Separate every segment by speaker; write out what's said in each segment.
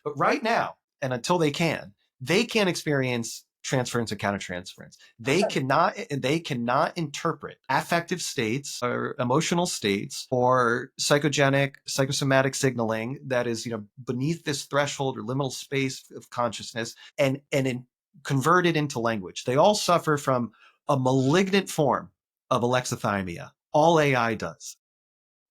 Speaker 1: But right now, and until they can't experience transference and countertransference. They cannot interpret affective states or emotional states or psychosomatic signaling that is, beneath this threshold or liminal space of consciousness and convert it into language. They all suffer from a malignant form of alexithymia. All AI does.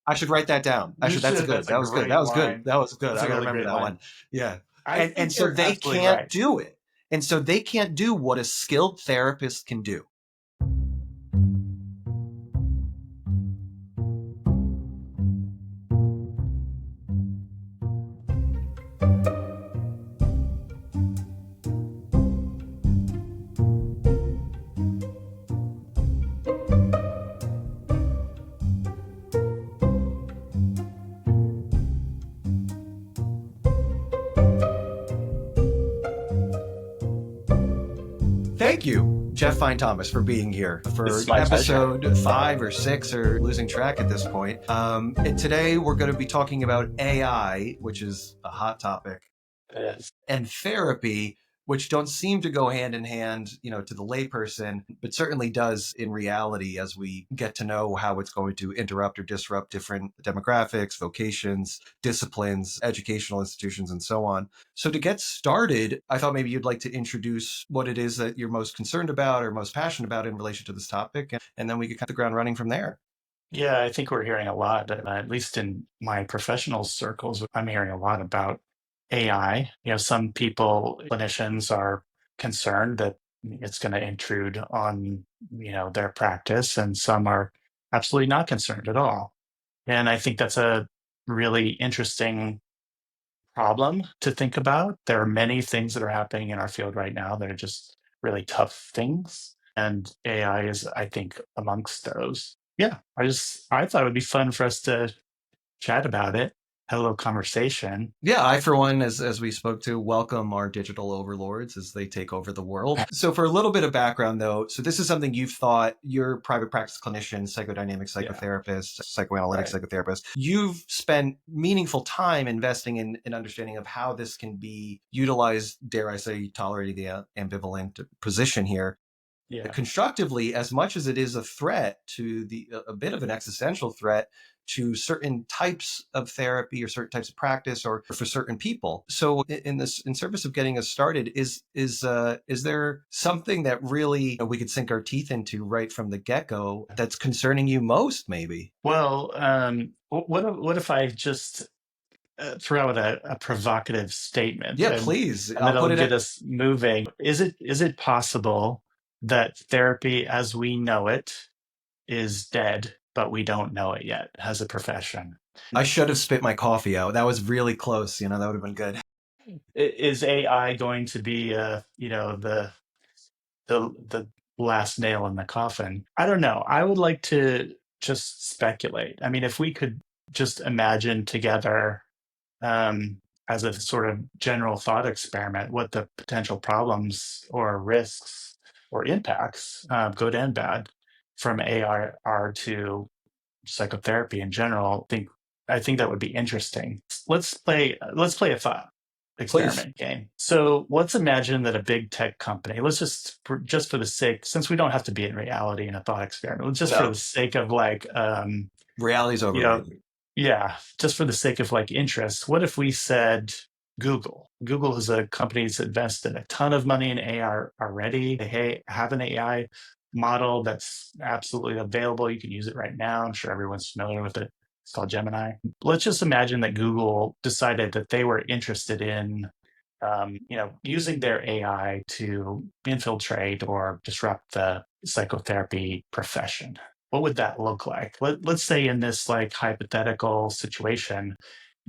Speaker 1: I should write that down.
Speaker 2: You
Speaker 1: That's
Speaker 2: should.
Speaker 1: good.
Speaker 2: That's a
Speaker 1: That was good.
Speaker 2: great
Speaker 1: That was good.
Speaker 2: line.
Speaker 1: That was good.
Speaker 2: That's
Speaker 1: I
Speaker 2: a
Speaker 1: got to
Speaker 2: really
Speaker 1: remember
Speaker 2: great
Speaker 1: that
Speaker 2: line.
Speaker 1: one. Yeah.
Speaker 2: I
Speaker 1: And
Speaker 2: think
Speaker 1: so
Speaker 2: you're
Speaker 1: they
Speaker 2: absolutely
Speaker 1: can't
Speaker 2: right.
Speaker 1: do it. And so they can't do what a skilled therapist can do. Thank you, Jeff Fine Thomas, for being here for
Speaker 2: This is my
Speaker 1: episode
Speaker 2: pleasure.
Speaker 1: 5 or 6, or losing track at this point. And today we're going to be talking about AI, which is a hot topic,
Speaker 2: Yes.
Speaker 1: and therapy, which don't seem to go hand in hand, to the layperson, but certainly does in reality as we get to know how it's going to interrupt or disrupt different demographics, vocations, disciplines, educational institutions, and so on. So to get started, I thought maybe you'd like to introduce what it is that you're most concerned about or most passionate about in relation to this topic, and then we could cut the ground running from there.
Speaker 2: Yeah, I think we're hearing a lot, at least in my professional circles, I'm hearing a lot about AI. Some people, clinicians, are concerned that it's going to intrude on, their practice, and some are absolutely not concerned at all. And I think that's a really interesting problem to think about. There are many things that are happening in our field right now that are just really tough things. And AI is, I think, amongst those. Yeah, I thought it would be fun for us to chat about it, have a little conversation.
Speaker 1: Yeah, I, for one, as we spoke to, welcome our digital overlords as they take over the world. So for a little bit of background, though, so this is something you've thought, you're a private practice clinician, psychodynamic psychotherapist, psychoanalytic
Speaker 2: Right.
Speaker 1: psychotherapist. You've spent meaningful time investing in understanding of how this can be utilized, dare I say, tolerating the ambivalent position here,
Speaker 2: Yeah.
Speaker 1: constructively, as much as it is a threat to a bit of an existential threat to certain types of therapy or certain types of practice or for certain people. So in service of getting us started, is there something that really we could sink our teeth into right from the get-go that's concerning you most, maybe?
Speaker 2: Well, what if I just throw out a provocative statement,
Speaker 1: Yeah, please.
Speaker 2: and
Speaker 1: I'll
Speaker 2: that'll
Speaker 1: put it
Speaker 2: get
Speaker 1: at.
Speaker 2: us moving? Is it possible that therapy as we know it is dead, but we don't know it yet as a profession?
Speaker 1: I should have spit my coffee out. That was really close. That would have been good.
Speaker 2: Is AI going to be, the last nail in the coffin? I don't know. I would like to just speculate. I mean, if we could just imagine together, as a sort of general thought experiment, what the potential problems or risks or impacts, good and bad, from AI are to psychotherapy in general. I think that would be interesting. Let's play a thought
Speaker 1: Please.
Speaker 2: experiment game. So let's imagine that a big tech company, let's just for the sake, since we don't have to be in reality in a thought experiment, let's just for the
Speaker 1: No,
Speaker 2: sake of
Speaker 1: reality's
Speaker 2: you know,
Speaker 1: overrated.
Speaker 2: yeah, just for the sake of interest, what if we said Google? Google is a company that's invested a ton of money in AI already. They have an AI model that's absolutely available. You can use it right now. I'm sure everyone's familiar with it. It's called Gemini. Let's just imagine that Google decided that they were interested in, using their AI to infiltrate or disrupt the psychotherapy profession. What would that look like? Let's say in this hypothetical situation,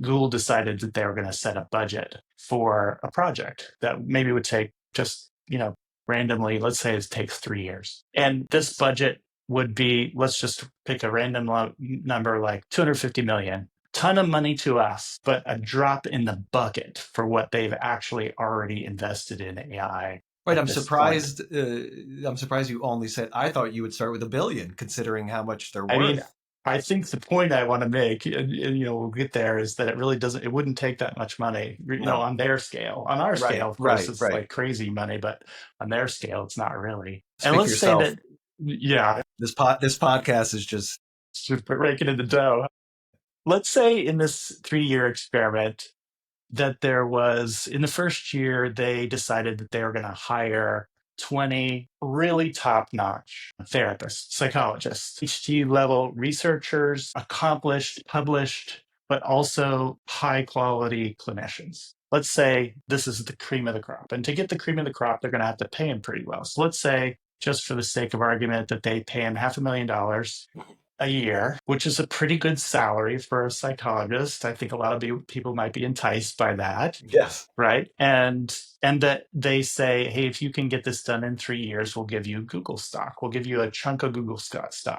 Speaker 2: Google decided that they were going to set a budget for a project that maybe would take just, randomly, let's say it takes 3 years. And this budget would be, let's just pick a random number like 250 million. Ton of money to us, but a drop in the bucket for what they've actually already invested in AI
Speaker 1: Right,
Speaker 2: at this point.
Speaker 1: I'm surprised you only said. I thought you would start with $1 billion, considering how much they're
Speaker 2: I mean,
Speaker 1: worth.
Speaker 2: I think the point I want to make, and, we'll get there, is that it wouldn't take that much money,
Speaker 1: No.
Speaker 2: on their scale. On our
Speaker 1: Right,
Speaker 2: scale, of course,
Speaker 1: right,
Speaker 2: it's
Speaker 1: right.
Speaker 2: like crazy money, but on their scale, it's not really. And
Speaker 1: Speak for
Speaker 2: let's say
Speaker 1: yourself.
Speaker 2: that, yeah,
Speaker 1: This podcast is just
Speaker 2: should put raking in the dough. Let's say in this 3-year experiment that there was, in the first year, they decided that they were going to hire 20 really top notch therapists, psychologists, PhD level researchers, accomplished, published, but also high quality clinicians. Let's say this is the cream of the crop. And to get the cream of the crop, they're going to have to pay them pretty well. So let's say, just for the sake of argument, that they pay them $500,000 a year, which is a pretty good salary for a psychologist. I think a lot of people might be enticed by that,
Speaker 1: yes.
Speaker 2: right? And that they say, hey, if you can get this done in 3 years, we'll give you Google stock. We'll give you a chunk of Google stock. So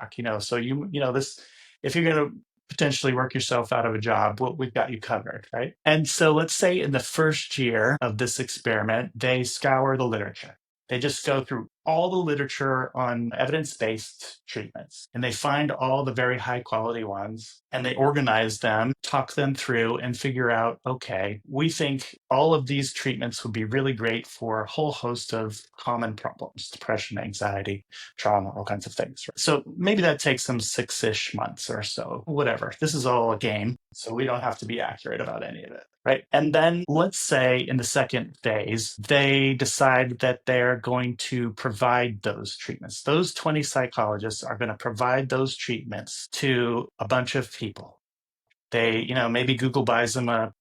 Speaker 2: this, if you're going to potentially work yourself out of a job, we've got you covered, right? And so let's say in the first year of this experiment, they scour the literature. They just go through all the literature on evidence-based treatments, and they find all the very high quality ones, and they organize them, talk them through, and figure out, okay, we think all of these treatments would be really great for a whole host of common problems: depression, anxiety, trauma, all kinds of things. So maybe that takes them 6-ish months or so, whatever. This is all a game, so we don't have to be accurate about any of it. Right. And then let's say in the second phase, they decide that they're going to provide those treatments. Those 20 psychologists are going to provide those treatments to a bunch of people. They, maybe Google buys them a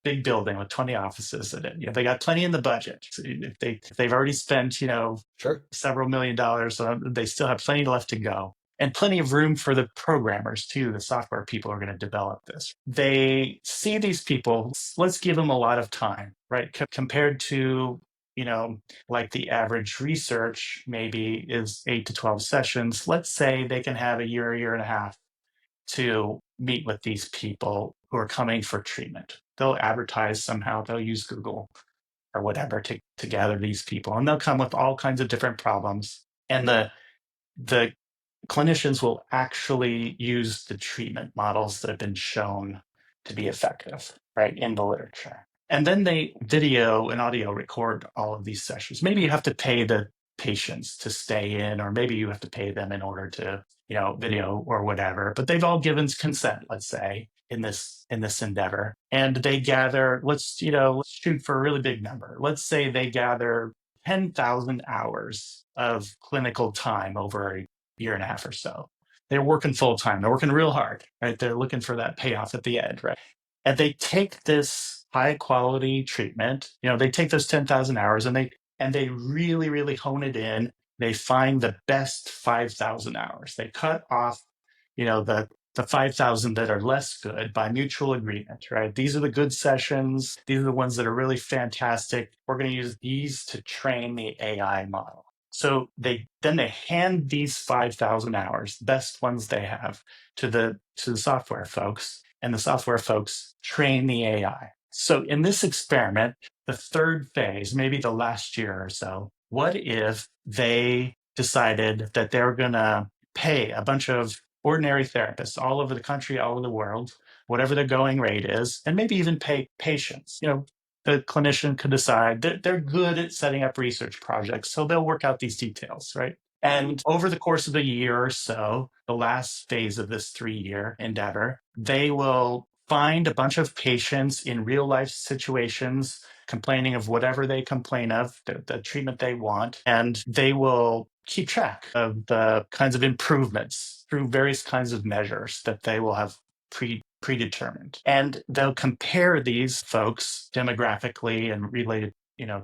Speaker 2: big building with 20 offices in it. They got plenty in the budget. So if they've already spent,
Speaker 1: Sure.
Speaker 2: several $1,000,000, they still have plenty left to go. And plenty of room for the programmers too, the software people are going to develop this. They see these people, let's give them a lot of time, right? Compared to, like the average research maybe is 8 to 12 sessions. Let's say they can have a year and a half to meet with these people who are coming for treatment. They'll advertise somehow, they'll use Google or whatever to gather these people. And they'll come with all kinds of different problems. And the clinicians will actually use the treatment models that have been shown to be effective, right, in the literature. And then they video and audio record all of these sessions. Maybe you have to pay the patients to stay in, or maybe you have to pay them in order to, video or whatever. But they've all given consent, let's say, in this endeavor. And they gather, let's shoot for a really big number. Let's say they gather 10,000 hours of clinical time over a year and a half or so. They're working full time. They're working real hard, right? They're looking for that payoff at the end, right? And they take this high quality treatment. They take those 10,000 hours and they really, really hone it in. They find the best 5,000 hours. They cut off, the 5,000 that are less good by mutual agreement, right? These are the good sessions. These are the ones that are really fantastic. We're going to use these to train the AI model. So they hand these 5,000 hours, best ones they have, to the software folks, and the software folks train the AI. So in this experiment, the third phase, maybe the last year or so, what if they decided that they're going to pay a bunch of ordinary therapists all over the country, all over the world, whatever their going rate is, and maybe even pay patients? The clinician could decide that they're good at setting up research projects, so they'll work out these details, right? And over the course of a year or so, the last phase of this 3-year endeavor, they will find a bunch of patients in real life situations complaining of whatever they complain of, the treatment they want, and they will keep track of the kinds of improvements through various kinds of measures that they will have predetermined. And they'll compare these folks demographically and related,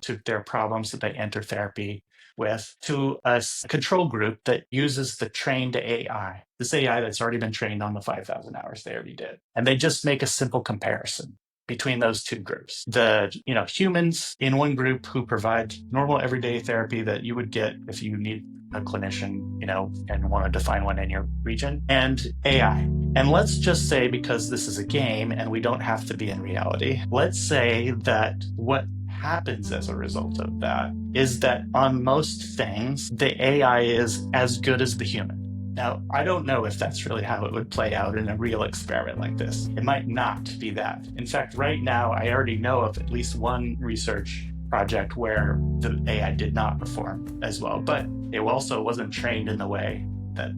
Speaker 2: to their problems that they enter therapy with, to a control group that uses the trained AI, this AI that's already been trained on the 5,000 hours they already did. And they just make a simple comparison between those two groups. The humans in one group who provide normal everyday therapy that you would get if you need a clinician, and wanted to find one in your region, and AI. And let's just say, because this is a game and we don't have to be in reality, let's say that what happens as a result of that is that on most things, the AI is as good as the human. Now, I don't know if that's really how it would play out in a real experiment like this. It might not be that. In fact, right now, I already know of at least one research project where the AI did not perform as well, but it also wasn't trained in the way that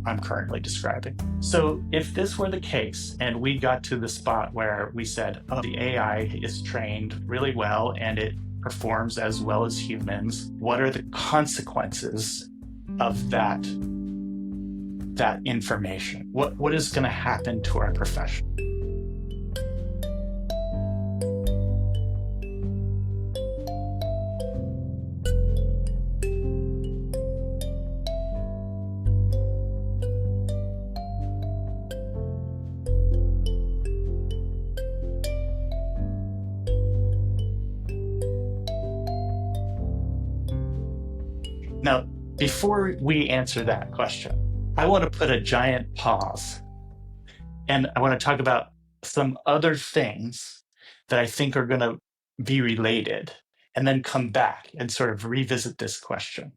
Speaker 2: I'm currently describing. So if this were the case and we got to the spot where we said, oh, the AI is trained really well and it performs as well as humans, what are the consequences of that information? What is going to happen to our profession? Now, before we answer that question, I want to put a giant pause and I want to talk about some other things that I think are going to be related and then come back and sort of revisit this question,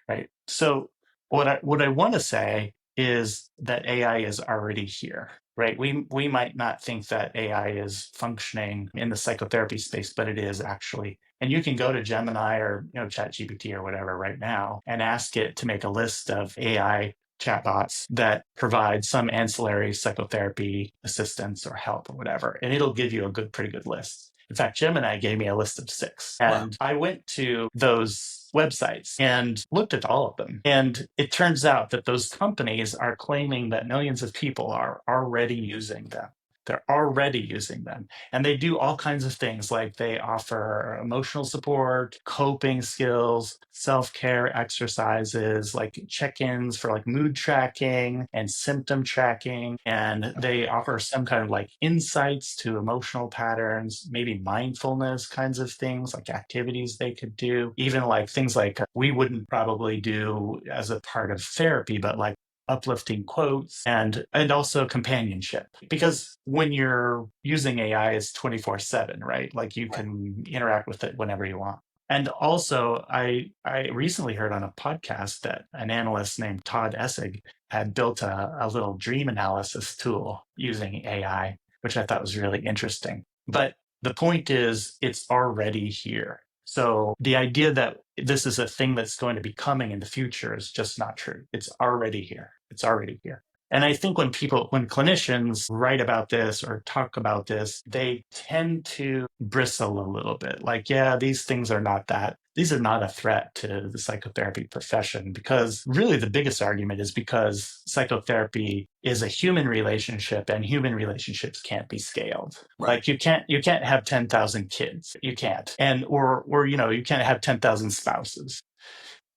Speaker 2: right? So what I want to say is that AI is already here, right? We might not think that AI is functioning in the psychotherapy space, but it is actually. And you can go to Gemini or ChatGPT or whatever right now and ask it to make a list of AI chatbots that provide some ancillary psychotherapy assistance or help or whatever, and it'll give you a pretty good list. In fact, Gemini gave me a list of 6, and I went to those websites and looked at all of them. And it turns out that those companies are claiming that millions of people are already using them. They're already using them. And they do all kinds of things, like they offer emotional support, coping skills, self-care exercises, like check-ins for like mood tracking and symptom tracking. And they offer some kind of like insights to emotional patterns, maybe mindfulness kinds of things, like activities they could do, even like things like we wouldn't probably do as a part of therapy, but like uplifting quotes and also companionship, because when you're using AI, it's 24/7, right? Like you can interact with it whenever you want. And also, I recently heard on a podcast that an analyst named Todd Essig had built a little dream analysis tool using AI, which I thought was really interesting. But the point is, it's already here. So the idea that this is a thing that's going to be coming in the future is just not true. It's already here. It's already here. And I think when clinicians write about this or talk about this, they tend to bristle a little bit. Like, yeah, these are not a threat to the psychotherapy profession, because really the biggest argument is because psychotherapy is a human relationship and human relationships can't be scaled. Right. Like you can't have 10,000 kids. You can't. And, or, you can't have 10,000 spouses.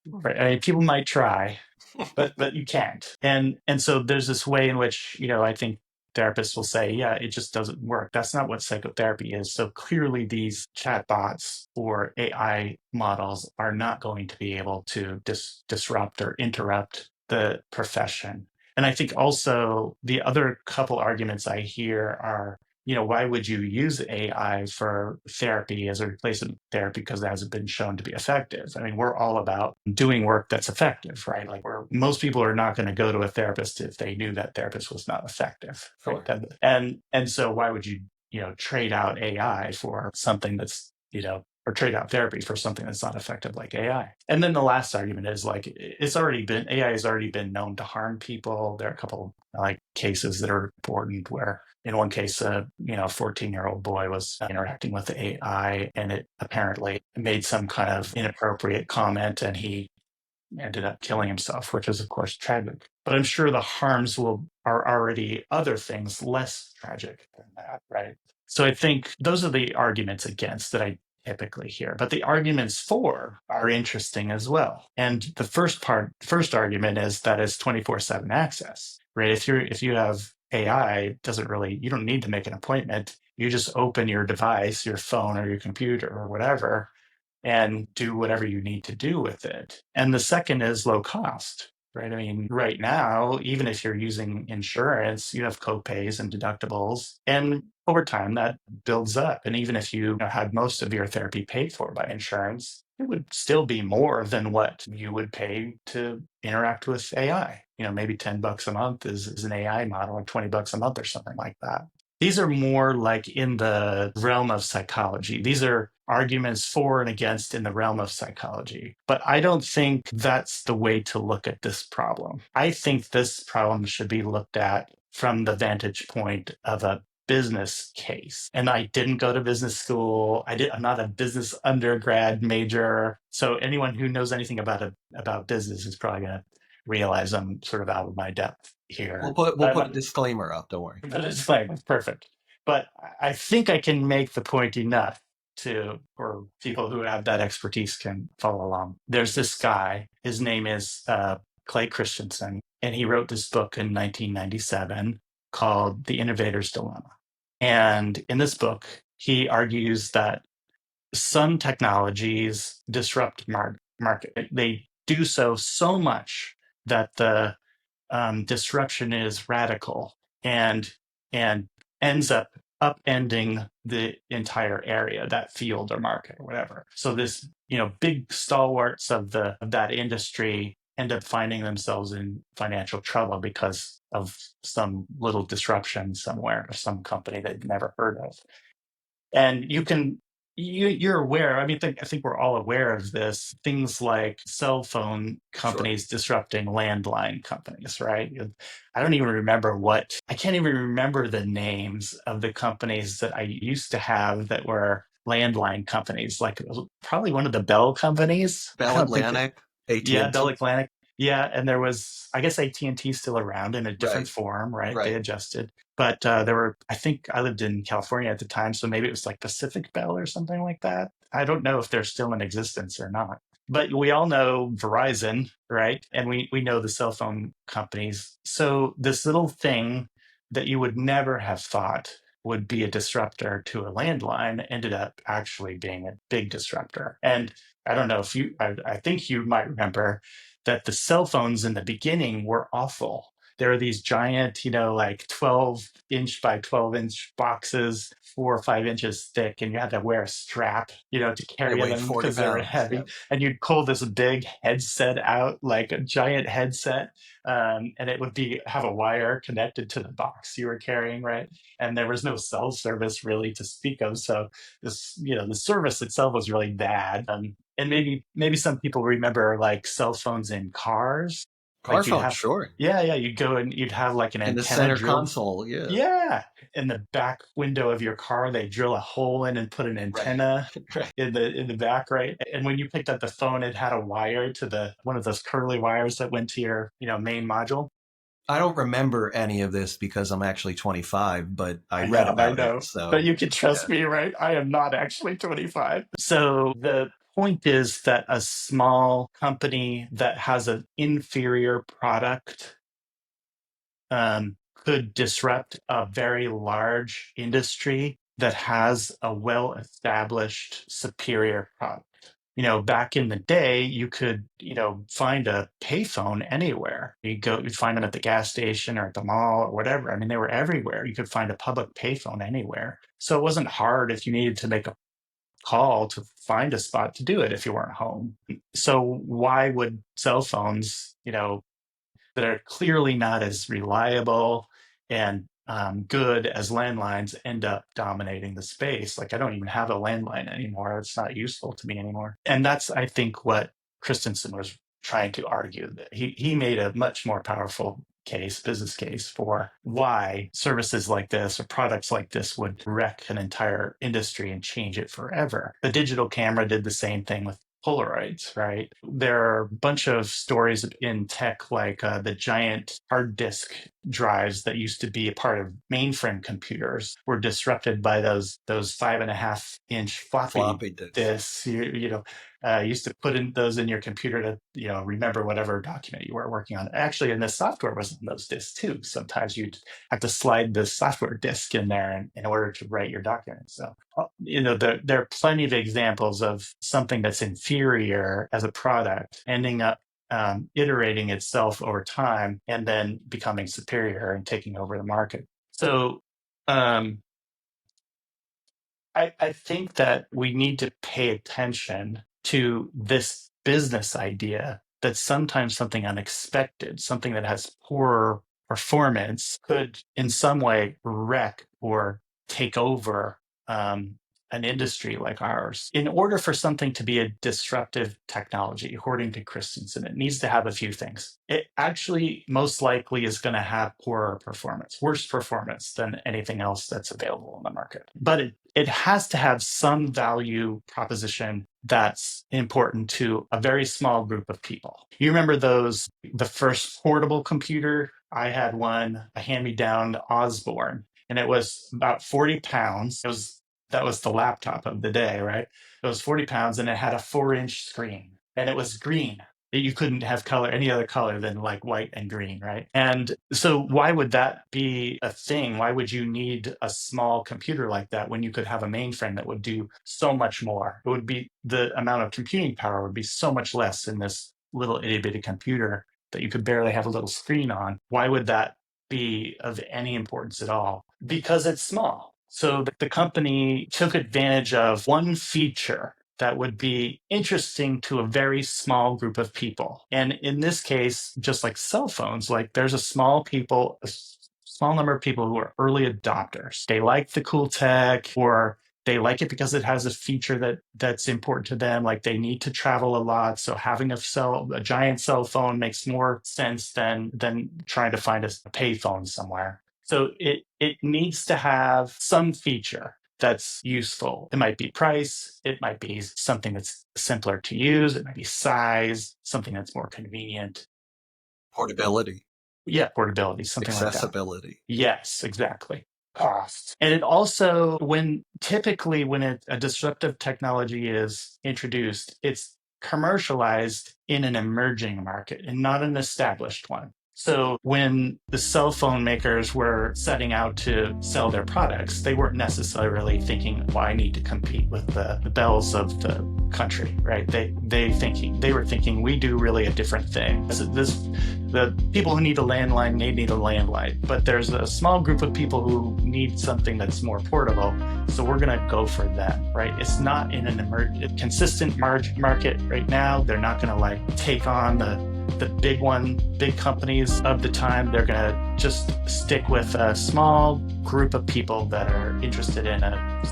Speaker 2: Right. I mean, people might try, but you can't. And so there's this way in which, I think therapists will say, yeah, it just doesn't work. That's not what psychotherapy is. So clearly these chatbots or AI models are not going to be able to disrupt or interrupt the profession. And I think also the other couple arguments I hear are, why would you use AI for therapy as a replacement therapy? Because it hasn't been shown to be effective. I mean, we're all about doing work that's effective, right? Like most people are not going to go to a therapist if they knew that therapist was not effective. Right? Sure. And so why would you, trade out AI for something that's, or trade out therapy for something that's not effective like AI. And then the last argument is like, AI has already been known to harm people. There are a couple like cases that are important where in one case, a 14-year-old boy was interacting with the AI and it apparently made some kind of inappropriate comment and he ended up killing himself, which is of course tragic. But I'm sure the harms are already other things less tragic than that, right? So I think those are the arguments against that I typically hear. But the arguments for are interesting as well. And the first argument is that it's 24/7 access, right? If you have AI, you don't need to make an appointment. You just open your device, your phone or your computer or whatever, and do whatever you need to do with it. And the second is low cost, right? I mean, right now, even if you're using insurance, you have copays and deductibles, and over time that builds up. And even if you had most of your therapy paid for by insurance, it would still be more than what you would pay to interact with AI. maybe $10 a month is an AI model, or $20 a month or something like that. These are more like in the realm of psychology. These are arguments for and against in the realm of psychology. But I don't think that's the way to look at this problem. I think this problem should be looked at from the vantage point of a business case. And I didn't go to business school. I'm not a business undergrad major. So anyone who knows anything about business is probably going to realize I'm sort of out of my depth here.
Speaker 1: We'll put a disclaimer up. Don't worry.
Speaker 2: But it's fine. It's perfect. But I think I can make the point enough for people who have that expertise can follow along. There's this guy. His name is Clay Christensen, and he wrote this book in 1997 called The Innovator's Dilemma. And in this book, he argues that some technologies disrupt market. They do so much that the disruption is radical and and ends up upending the entire area, that field or market or whatever. So this, big stalwarts of that industry end up finding themselves in financial trouble because of some little disruption somewhere or some company they've never heard of. And you're aware. I mean, I think we're all aware of this. Things like cell phone
Speaker 1: Sure.
Speaker 2: companies disrupting landline companies, right? I don't even remember I can't even remember the names of the companies that I used to have that were landline companies, like probably one of the Bell companies. I
Speaker 1: Bell
Speaker 2: don't think that,
Speaker 1: Atlantic,
Speaker 2: yeah, Bell
Speaker 1: AT&T.
Speaker 2: Atlantic. Yeah, and there was, I guess AT&T still around in a different
Speaker 1: Right.
Speaker 2: form, right? They
Speaker 1: Right.
Speaker 2: adjusted. But there were, I think I lived in California at the time, so maybe it was like Pacific Bell or something like that. I don't know if they're still in existence or not. But we all know Verizon, right? And we know the cell phone companies. So this little thing that you would never have thought would be a disruptor to a landline ended up actually being a big disruptor. And I don't know if I think you might remember that the cell phones in the beginning were awful. There are these giant, like 12-inch by 12-inch boxes, 4 or 5 inches thick, and you had to wear a strap, to
Speaker 1: They
Speaker 2: carry
Speaker 1: weighed
Speaker 2: them
Speaker 1: 40
Speaker 2: because they were
Speaker 1: pounds.
Speaker 2: heavy.
Speaker 1: Yeah.
Speaker 2: And you'd pull this big headset out, like a giant headset, and it would have a wire connected to the box you were carrying, right? And there was no cell service really to speak of, so the service itself was really bad. And maybe some people remember like cell phones in cars.
Speaker 1: Car
Speaker 2: Like you'd
Speaker 1: phone,
Speaker 2: have,
Speaker 1: sure.
Speaker 2: yeah, you'd go and you'd have like an
Speaker 1: In the
Speaker 2: antenna
Speaker 1: center
Speaker 2: drilled.
Speaker 1: console, yeah.
Speaker 2: Yeah, in the back window of your car, they drill a hole in and put an
Speaker 1: Right.
Speaker 2: antenna
Speaker 1: Right.
Speaker 2: in the back, right? And when you picked up the phone, it had a wire to the one of those curly wires that went to your main module.
Speaker 1: I don't remember any of this because I'm actually 25, but I read
Speaker 2: I
Speaker 1: about it.
Speaker 2: know. But
Speaker 1: So,
Speaker 2: you can
Speaker 1: yeah.
Speaker 2: trust me, right? I am not actually 25. So the point is that a small company that has an inferior product could disrupt a very large industry that has a well-established superior product. Back in the day, you could, find a payphone anywhere. You'd find them at the gas station or at the mall or whatever. I mean, they were everywhere. You could find a public payphone anywhere. So it wasn't hard if you needed to make a call to find a spot to do it if you weren't home. So why would cell phones, that are clearly not as reliable and good as landlines end up dominating the space? Like I don't even have a landline anymore. It's not useful to me anymore. And that's, I think, what Christensen was trying to argue. That he made a much more powerful business case for why services like this or products like this would wreck an entire industry and change it forever. The digital camera did the same thing with Polaroids, right? There are a bunch of stories in tech, like the giant hard disk drives that used to be a part of mainframe computers were disrupted by those 5.5-inch floppy
Speaker 1: Floppy disks.
Speaker 2: disks. Used to put in those in your computer to remember whatever document you were working on. Actually, and the software was in those disks too. Sometimes you'd have to slide the software disk in there in order to write your document. So there are plenty of examples of something that's inferior as a product ending up iterating itself over time and then becoming superior and taking over the market. So I think that we need to pay attention to this business idea that sometimes something unexpected, something that has poor performance, could in some way wreck or take over um, an industry like ours. In order for something to be a disruptive technology, according to Christensen, it needs to have a few things. It actually most likely is going to have poorer performance, worse performance than anything else that's available in the market. But it has to have some value proposition that's important to a very small group of people. You remember the first portable computer? I had one, a hand-me-down Osborne, and it was about 40 pounds. That was the laptop of the day, right? It was 40 pounds and it had a 4-inch screen and it was green. You couldn't have any other color than like white and green, right? And so why would that be a thing? Why would you need a small computer like that when you could have a mainframe that would do so much more? It would be, the amount of computing power would be so much less in this little itty bitty computer that you could barely have a little screen on. Why would that be of any importance at all? Because it's small. So the company took advantage of one feature that would be interesting to a very small group of people. And in this case, just like cell phones, like there's a small number of people who are early adopters. They like the cool tech, or they like it because it has a feature that's important to them. Like they need to travel a lot, so having a giant cell phone makes more sense than trying to find a payphone somewhere. So it needs to have some feature that's useful. It might be price, it might be something that's simpler to use, it might be size, something that's more convenient.
Speaker 1: Portability.
Speaker 2: Yeah, portability, something like that.
Speaker 1: Accessibility.
Speaker 2: Yes, exactly. Cost. And it also, typically when a disruptive technology is introduced, it's commercialized in an emerging market and not an established one. So when the cell phone makers were setting out to sell their products, they weren't necessarily thinking, well, I need to compete with the bells of the country, right? They were thinking we do really a different thing. The people who need a landline, they need a landline, but there's a small group of people who need something that's more portable, so we're going to go for them, right? It's not in an consistent market right now. They're not going to like take on the big companies of the time. They're going to just stick with a small group of people that are interested in a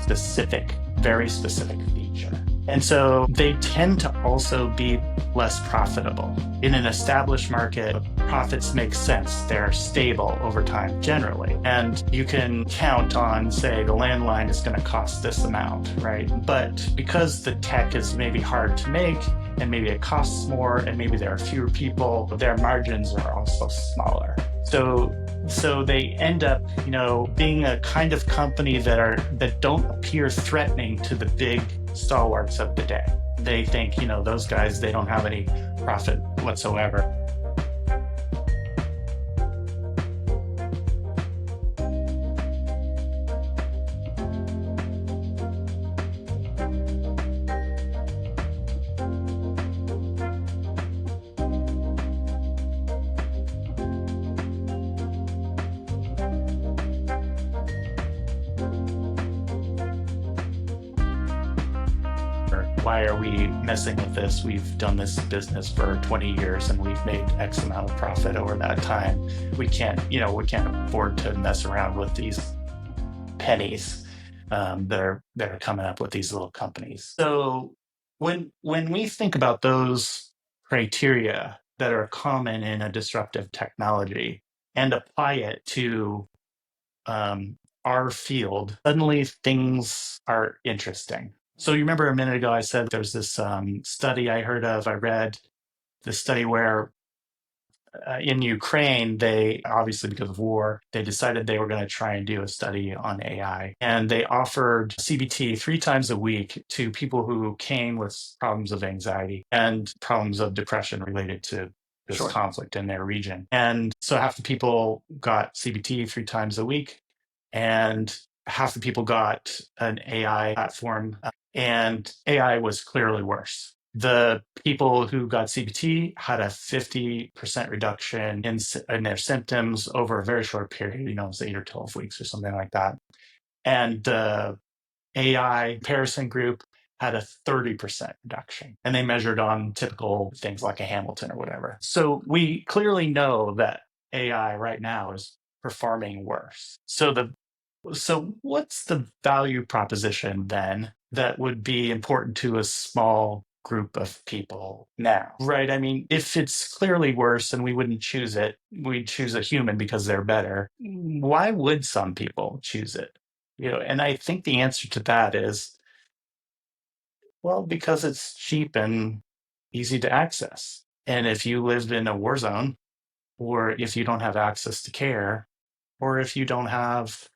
Speaker 2: very specific feature. And so they tend to also be less profitable. In an established market, profits make sense. They're stable over time generally. And you can count on, say, the landline is going to cost this amount, right? But because the tech is maybe hard to make, and maybe it costs more, and maybe there are fewer people, their margins are also smaller. So they end up, being a kind of company that don't appear threatening to the big stalwarts of the day. They think, those guys, they don't have any profit whatsoever. Why are we messing with this? We've done this business for 20 years and we've made X amount of profit over that time. We can't afford to mess around with these pennies that are coming up with these little companies. So when we think about those criteria that are common in a disruptive technology and apply it to our field, suddenly things are interesting. So you remember a minute ago I said there's this study I read, the study where in Ukraine, they obviously, because of war, they decided they were going to try and do a study on AI. And they offered CBT 3 times a week to people who came with problems of anxiety and problems of depression related to this conflict in their region. And so half the people got CBT 3 times a week, and half the people got an AI platform, and AI was clearly worse. The people who got CBT had a 50% reduction in their symptoms over a very short period, it was 8 or 12 weeks or something like that. And the AI comparison group had a 30% reduction. And they measured on typical things like a Hamilton or whatever. So we clearly know that AI right now is performing worse. So what's the value proposition then that would be important to a small group of people now? Right? I mean, if it's clearly worse and we wouldn't choose it, we'd choose a human because they're better. Why would some people choose it? And I think the answer to that is, well, because it's cheap and easy to access. And if you live in a war zone, or if you don't have access to care, or if you don't have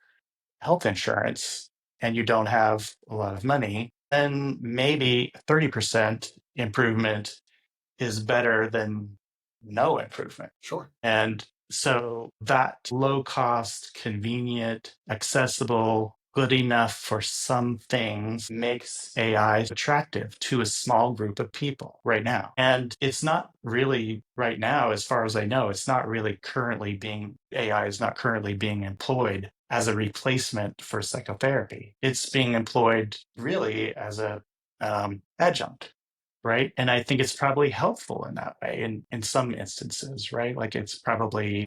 Speaker 2: health insurance and you don't have a lot of money, then maybe 30% improvement is better than no improvement.
Speaker 1: Sure.
Speaker 2: And so that low cost, convenient, accessible, good enough for some things makes AI attractive to a small group of people right now. And it's not really right now, as far as I know, AI is not currently being employed as a replacement for psychotherapy. It's being employed really as a adjunct, right? And I think it's probably helpful in that way in some instances, right? Like it's probably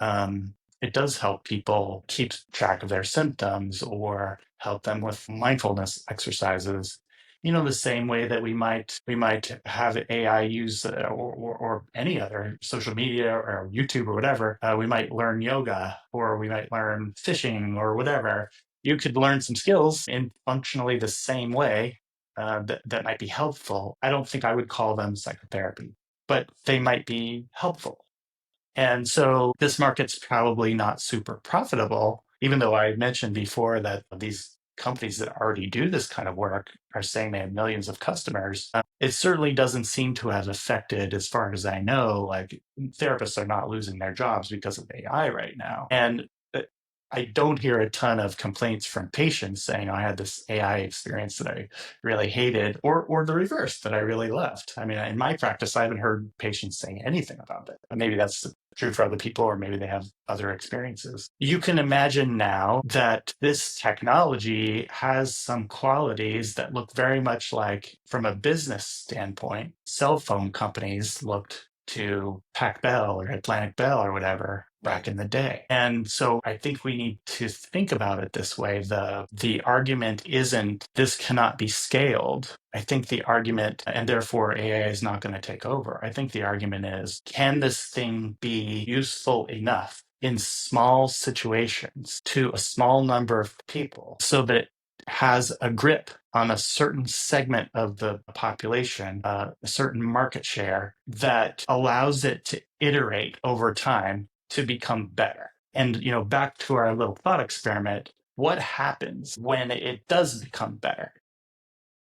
Speaker 2: it does help people keep track of their symptoms or help them with mindfulness exercises. The same way that we might have AI use or any other social media or YouTube or whatever. We might learn yoga or we might learn fishing or whatever. You could learn some skills in functionally the same way that might be helpful. I don't think I would call them psychotherapy, but they might be helpful. And so this market's probably not super profitable, even though I mentioned before that these companies that already do this kind of work are saying they have millions of customers. It certainly doesn't seem to have affected, as far as I know, like therapists are not losing their jobs because of AI right now. And I don't hear a ton of complaints from patients saying, I had this AI experience that I really hated, or the reverse, that I really loved. I mean, in my practice, I haven't heard patients saying anything about it. Maybe that's true for other people, or maybe they have other experiences. You can imagine now that this technology has some qualities that look very much like, from a business standpoint, cell phone companies looked to Pac Bell or Atlantic Bell or whatever back in the day. And so I think we need to think about it this way. The argument isn't this cannot be scaled. I think the argument, and therefore AI is not going to take over. I think the argument is, can this thing be useful enough in small situations to a small number of people so that it has a grip on a certain segment of the population, a certain market share that allows it to iterate over time to become better. And, back to our little thought experiment, what happens when it does become better?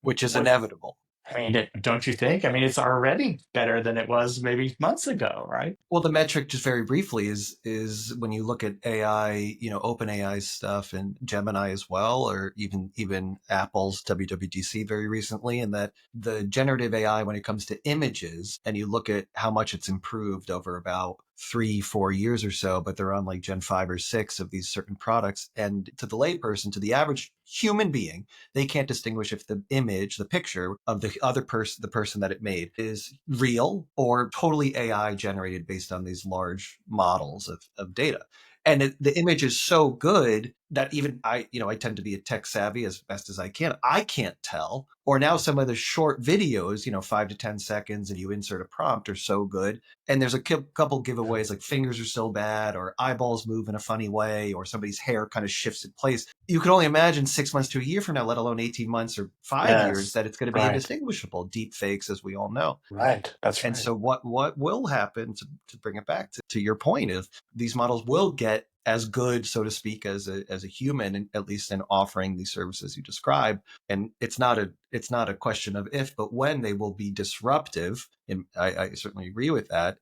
Speaker 1: Which is
Speaker 2: What,
Speaker 1: inevitable.
Speaker 2: I mean, don't you think? I mean, it's already better than it was maybe months ago, right?
Speaker 1: Well, the metric, just very briefly, is when you look at AI, OpenAI stuff and Gemini as well, or even Apple's WWDC very recently, and that the generative AI, when it comes to images, and you look at how much it's improved over about 3-4 years or so, but they're on like Gen 5 or 6 of these certain products. And to the layperson, to the average human being, they can't distinguish if the image, the picture of the other person, the person that it made, is real or totally AI generated based on these large models of data. And the image is so good that even I tend to be a tech savvy as best as I can. I can't tell. Or now some of the short videos, 5 to 10 seconds, and you insert a prompt, are so good. And there's a couple giveaways, like fingers are so bad, or eyeballs move in a funny way, or somebody's hair kind of shifts in place. You can only imagine 6 months to a year from now, let alone 18 months or 5 years,
Speaker 2: Yes.
Speaker 1: that it's going to be
Speaker 2: Right.
Speaker 1: indistinguishable. Deep fakes, as we all know.
Speaker 2: Right. That's
Speaker 1: And
Speaker 2: right.
Speaker 1: so what will happen, to bring it back to your point, is these models will get as good, so to speak, as a human, at least in offering these services you describe. And it's not a question of if, but when they will be disruptive. And I certainly agree with that.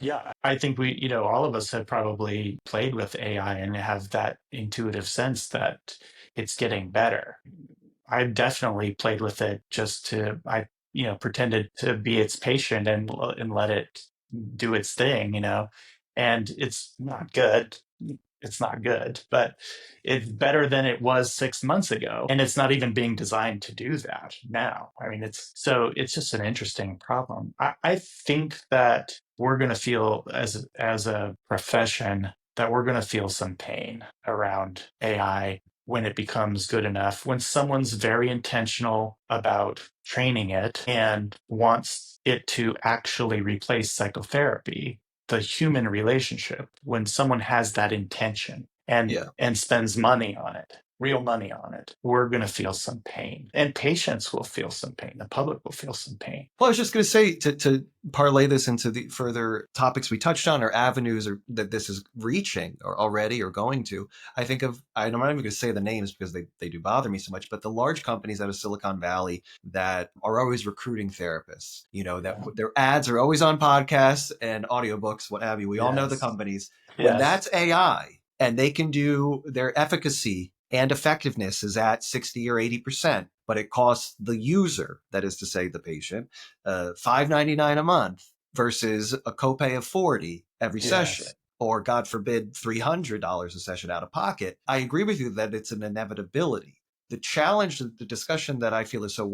Speaker 2: Yeah, I think all of us have probably played with AI and have that intuitive sense that it's getting better. I've definitely played with it pretended to be its patient and let it do its thing, and it's not good. it's not good, but it's better than it was 6 months ago. And it's not even being designed to do that now. I mean, it's just an interesting problem. I think that we're going to feel as a profession that we're going to feel some pain around AI when it becomes good enough, when someone's very intentional about training it and wants it to actually replace psychotherapy, the human relationship, when someone has that intention
Speaker 1: Yeah.
Speaker 2: and spends money on it, real money on it, we're going to feel some pain, and patients will feel some pain, the public will feel some pain.
Speaker 1: Well, I was just going to say to parlay this into the further topics we touched on or avenues or that this is reaching or already or going to. I think of, I'm not even going to say the names because they do bother me so much, but the large companies out of Silicon Valley that are always recruiting therapists, that their ads are always on podcasts and audiobooks, what have you. We all know the companies. When
Speaker 2: Yes.
Speaker 1: that's AI and they can do their efficacy and effectiveness is at 60 or 80%, but it costs the user, that is to say the patient, $5.99 a month versus a copay of $40 every session,
Speaker 2: Yes.
Speaker 1: or God forbid, $300 a session out of pocket. I agree with you that it's an inevitability. The challenge, the discussion that I feel is so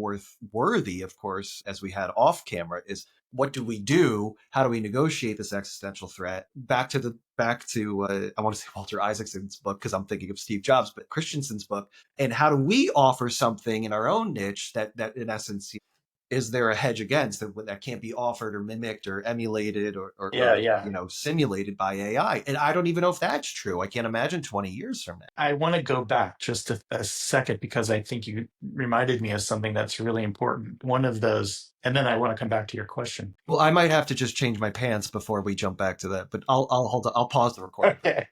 Speaker 1: worthy, of course, as we had off camera, is what do we do? How do we negotiate this existential threat? Back to I want to say Walter Isaacson's book because I'm thinking of Steve Jobs, but Christensen's book. And how do we offer something in our own niche that in essence, is there a hedge against that can't be offered or mimicked or emulated or simulated by AI? And I don't even know if that's true. I can't imagine 20 years from now.
Speaker 2: I want to go back just a second because I think you reminded me of something that's really important. One of those, and then I want to come back to your question.
Speaker 1: Well, I might have to just change my pants before we jump back to that, but I'll hold on. I'll pause the recording.
Speaker 2: Okay.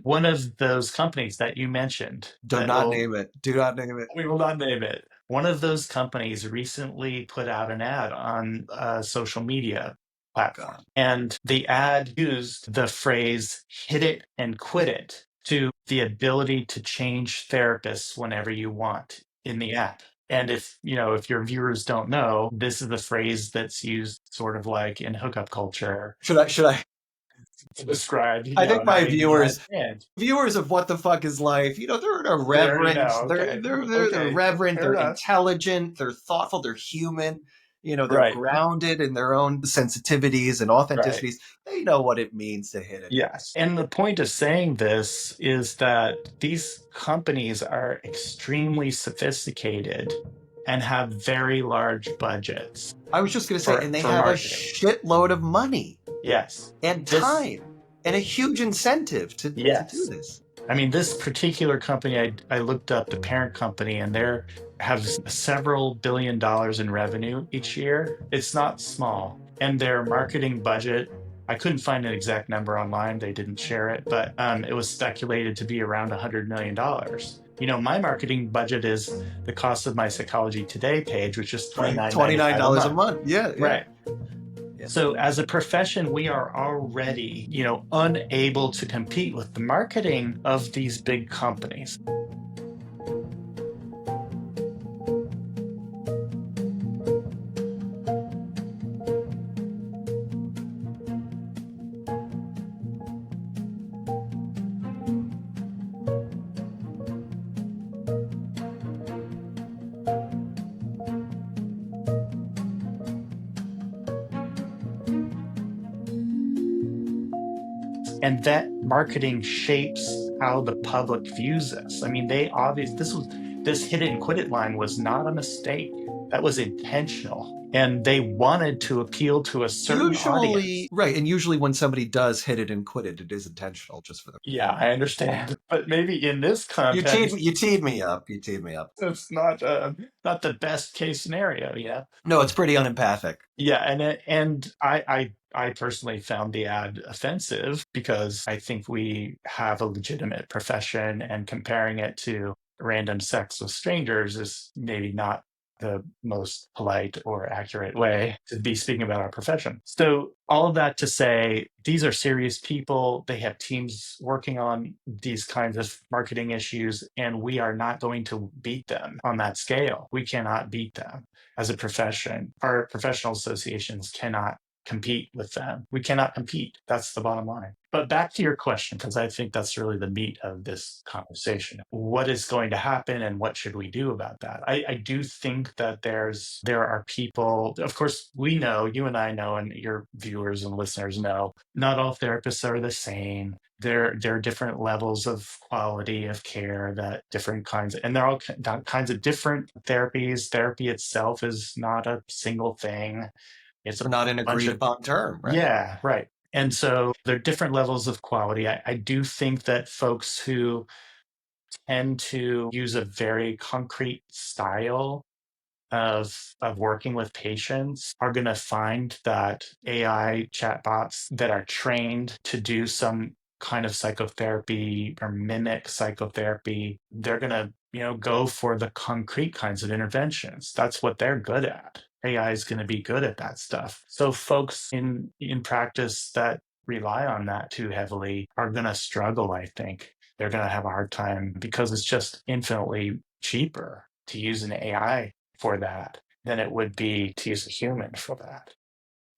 Speaker 2: One of those companies that you mentioned.
Speaker 1: Do not name it. Do not name it.
Speaker 2: We will not name it. One of those companies recently put out an ad on a social media platform. And the ad used the phrase hit it and quit it to the ability to change therapists whenever you want in the app. And if your viewers don't know, this is the phrase that's used sort of like in hookup culture.
Speaker 1: Should I
Speaker 2: To describe,
Speaker 1: I think my viewers of What the Fuck is Life, they're irreverent. They're reverent. They're intelligent. They're thoughtful. They're human. They're grounded in their own sensitivities and authenticities. They know what it means to hit it.
Speaker 2: Yes. And the point of saying this is that these companies are extremely sophisticated and have very large budgets.
Speaker 1: I was just going to say, and they have marketing. A shitload of money.
Speaker 2: Yes.
Speaker 1: And time. And a huge incentive to do this.
Speaker 2: I mean, this particular company, I looked up the parent company, and they have several $1 billion in revenue each year. It's not small. And their marketing budget, I couldn't find an exact number online. They didn't share it, but it was speculated to be around $100 million. My marketing budget is the cost of my Psychology Today page, which is $29
Speaker 1: a month. Yeah.
Speaker 2: Right. So as a profession, we are already, unable to compete with the marketing of these big companies. And that marketing shapes how the public views us. I mean, this hit it and quit it line was not a mistake. That was intentional. And they wanted to appeal to a certain audience.
Speaker 1: Right. And usually when somebody does hit it and quit it, it is intentional just for them.
Speaker 2: Yeah, I understand. But maybe in this context...
Speaker 1: You teed me up.
Speaker 2: It's not the best case scenario, yeah.
Speaker 1: No, it's pretty unempathic.
Speaker 2: Yeah, and I personally found the ad offensive because I think we have a legitimate profession, and comparing it to random sex with strangers is maybe not the most polite or accurate way to be speaking about our profession. So all of that to say, these are serious people. They have teams working on these kinds of marketing issues, and we are not going to beat them on that scale. We cannot beat them as a profession. Our professional associations cannot compete with them. We cannot compete. That's the bottom line. But back to your question, because I think that's really the meat of this conversation. What is going to happen and what should we do about that? I do think that there are people, of course, we know, you and I know, and your viewers and listeners know, not all therapists are the same. There are different levels of quality of care that different kinds, and they're all kinds of different therapies. Therapy itself is not a single thing. It's
Speaker 1: Or
Speaker 2: a
Speaker 1: not an
Speaker 2: bunch
Speaker 1: agreed
Speaker 2: of,
Speaker 1: upon term, right?
Speaker 2: yeah, right. And so there are different levels of quality. I do think that folks who tend to use a very concrete style of working with patients are going to find that AI chatbots that are trained to do some kind of psychotherapy or mimic psychotherapy, they're going to, go for the concrete kinds of interventions. That's what they're good at. AI is going to be good at that stuff. So folks in practice that rely on that too heavily are going to struggle, I think. They're going to have a hard time because it's just infinitely cheaper to use an AI for that than it would be to use a human for that.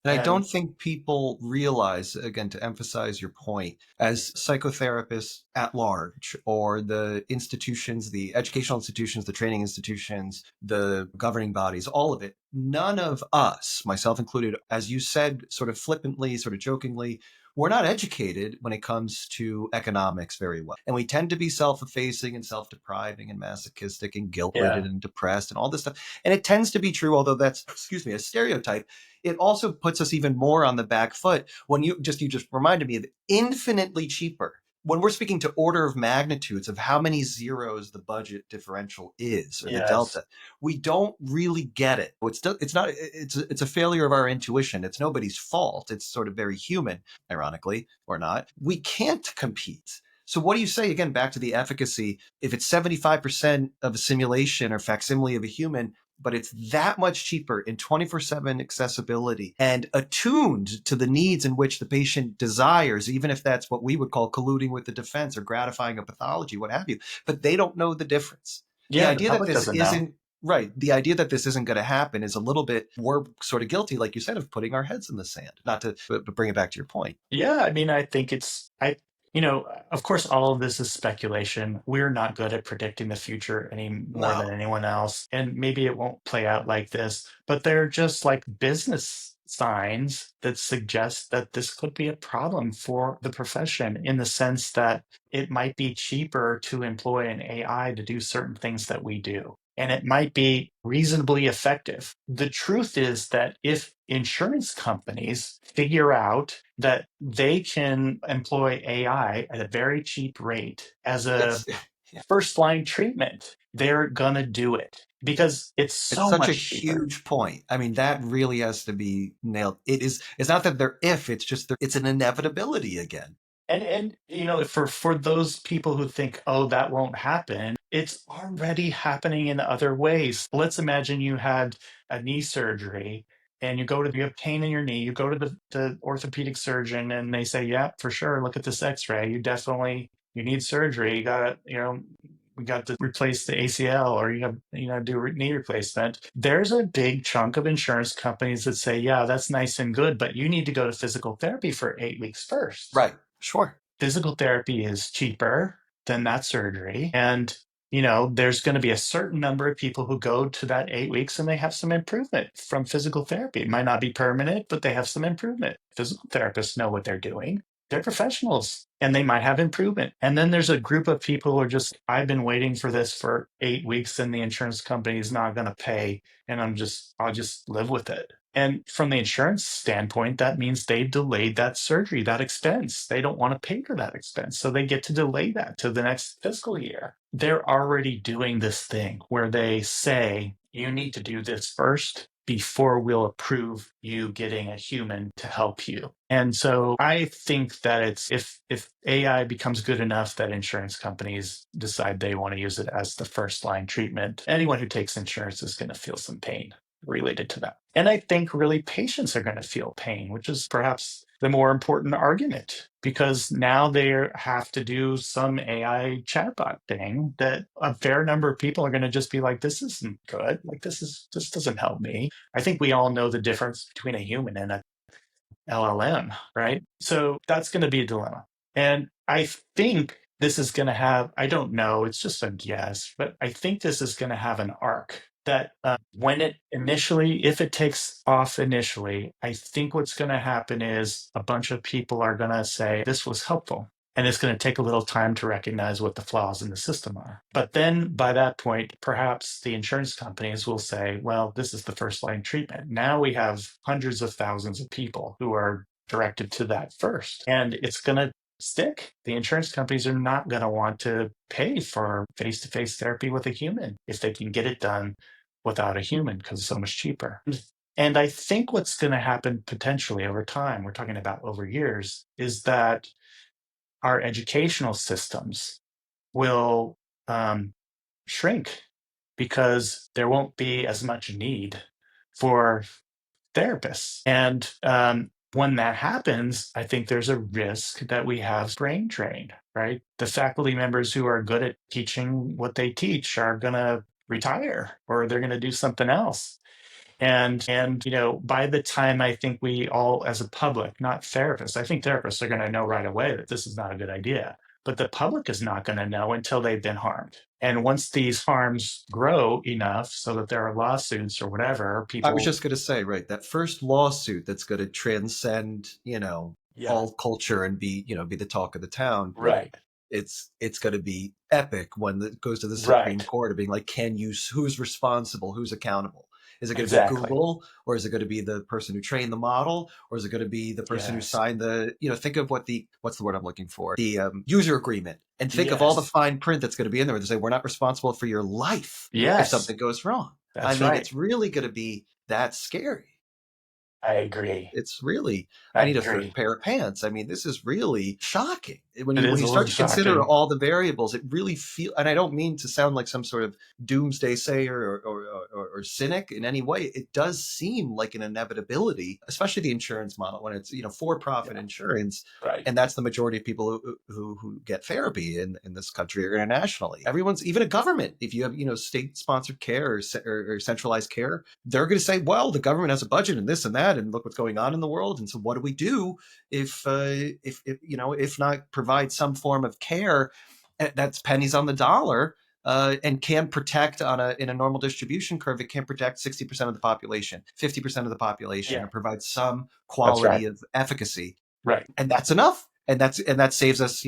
Speaker 1: And I
Speaker 2: And
Speaker 1: don't think people realize, again, to emphasize your point, as psychotherapists at large, or the institutions, the educational institutions, the training institutions, the governing bodies, all of it, none of us, myself included, as you said, sort of flippantly, sort of jokingly, we're not educated when it comes to economics very well. And we tend to be self-effacing and self-depriving and masochistic and guilt-ridden
Speaker 2: yeah,
Speaker 1: and depressed and all this stuff. And it tends to be true, although that's, excuse me, a stereotype. It also puts us even more on the back foot when you just reminded me of infinitely cheaper. When we're speaking to order of magnitudes of how many zeros the budget differential is, or the
Speaker 2: yes,
Speaker 1: delta, we don't really get it. It's a failure of our intuition. It's nobody's fault. It's sort of very human, ironically or not. We can't compete. So what do you say, again, back to the efficacy? If it's 75% of a simulation or facsimile of a human, but it's that much cheaper in 24/7 accessibility and attuned to the needs in which the patient desires, even if that's what we would call colluding with the defense or gratifying a pathology, what have you. But they don't know the difference. The
Speaker 2: yeah, the
Speaker 1: idea that
Speaker 2: public
Speaker 1: this
Speaker 2: doesn't know.
Speaker 1: isn't right, the idea that this isn't going to happen is a little bit, we're sort of guilty, like you said, of putting our heads in the sand. Not to but bring it back to your point.
Speaker 2: Yeah, I mean, I think of course, all of this is speculation. We're not good at predicting the future any more than
Speaker 1: No.
Speaker 2: anyone else. And maybe it won't play out like this, but they're just like business signs that suggest that this could be a problem for the profession in the sense that it might be cheaper to employ an AI to do certain things that we do. And it might be reasonably effective. The truth is that if insurance companies figure out that they can employ AI at a very cheap rate as a
Speaker 1: It's
Speaker 2: first line treatment, they're going to do it because it's
Speaker 1: It's
Speaker 2: so
Speaker 1: such a
Speaker 2: much cheaper.
Speaker 1: huge point. I mean, that really has to be nailed. It's not that they're if, it's just it's an inevitability again.
Speaker 2: And for those people who think, oh, that won't happen, it's already happening in other ways. Let's imagine you had a knee surgery and you have pain in your knee, you go to the orthopedic surgeon and they say, yeah, for sure, look at this x-ray. You need surgery. We got to replace the ACL or do a knee replacement. There's a big chunk of insurance companies that say, yeah, that's nice and good, but you need to go to physical therapy for 8 weeks first.
Speaker 1: Right. Sure.
Speaker 2: Physical therapy is cheaper than that surgery. And, there's going to be a certain number of people who go to that 8 weeks and they have some improvement from physical therapy. It might not be permanent, but they have some improvement. Physical therapists know what they're doing. They're professionals and they might have improvement. And then there's a group of people who are just, I've been waiting for this for 8 weeks and the insurance company is not going to pay. And I'll just live with it. And from the insurance standpoint, that means they delayed that surgery, that expense. They don't want to pay for that expense. So they get to delay that to the next fiscal year. They're already doing this thing where they say, you need to do this first before we'll approve you getting a human to help you. And so I think that if AI becomes good enough that insurance companies decide they want to use it as the first line treatment, anyone who takes insurance is going to feel some pain related to that. And I think really patients are going to feel pain, which is perhaps the more important argument because now they have to do some AI chatbot thing that a fair number of people are going to just be like, this isn't good. Like this doesn't help me. I think we all know the difference between a human and LLM, right? So that's going to be a dilemma. And I think this is going to have, I don't know, it's just a guess, but I think this is going to have an arc that when it initially, if it takes off initially, I think what's going to happen is a bunch of people are going to say, this was helpful. And it's going to take a little time to recognize what the flaws in the system are. But then by that point, perhaps the insurance companies will say, well, this is the first line treatment. Now we have hundreds of thousands of people who are directed to that first. And it's going to stick. The insurance companies are not going to want to pay for face to face therapy with a human if they can get it done without a human because it's so much cheaper. And I think what's going to happen potentially over time, we're talking about over years, is that our educational systems will shrink because there won't be as much need for therapists. And when that happens, I think there's a risk that we have brain drain, right? The faculty members who are good at teaching what they teach are going to retire or they're going to do something else. And by the time I think we all as a public, not therapists, I think therapists are going to know right away that this is not a good idea, but the public is not going to know until they've been harmed. And once these harms grow enough so that there are lawsuits or whatever,
Speaker 1: I was
Speaker 2: people.
Speaker 1: just going to say, right, that first lawsuit that's going to transcend,
Speaker 2: Yeah.
Speaker 1: all culture and be the talk of the town.
Speaker 2: Right.
Speaker 1: It's going to be epic when it goes to the Supreme
Speaker 2: Right.
Speaker 1: Court of being like, who's responsible, who's accountable? Is it going to be
Speaker 2: Exactly.
Speaker 1: Google, or is it going to be the person who trained the model, or is it going to be the person who
Speaker 2: Yes.
Speaker 1: signed think of what's the word I'm looking for? The user agreement, and think of all the
Speaker 2: Yes.
Speaker 1: fine print that's going to be in there. They say we're not responsible for your life if
Speaker 2: Yes.
Speaker 1: something goes wrong. I
Speaker 2: That's
Speaker 1: mean,
Speaker 2: right.
Speaker 1: it's really going to be that scary.
Speaker 2: I agree.
Speaker 1: It's really, I
Speaker 2: I
Speaker 1: need a third
Speaker 2: agree.
Speaker 1: pair of pants. I mean, this is really shocking. When
Speaker 2: It
Speaker 1: you
Speaker 2: is a
Speaker 1: start
Speaker 2: little
Speaker 1: to consider
Speaker 2: shocking.
Speaker 1: all the variables, it really and I don't mean to sound like some sort of doomsday sayer or cynic in any way. It does seem like an inevitability, especially the insurance model when it's for-profit
Speaker 2: Yeah.
Speaker 1: insurance,
Speaker 2: Right.
Speaker 1: and that's the majority of people who get therapy in this country or internationally. Everyone's, even a government, if you have state-sponsored care or centralized care, they're going to say, well, the government has a budget and this and that, and look what's going on in the world. And so, what do we do if not provide some form of care that's pennies on the dollar, and can protect in a normal distribution curve? It can protect 60% of the population, 50% of the population,
Speaker 2: Yeah.
Speaker 1: or provide some
Speaker 2: That's right.
Speaker 1: quality of efficacy,
Speaker 2: Right.
Speaker 1: and that's enough. And that saves us,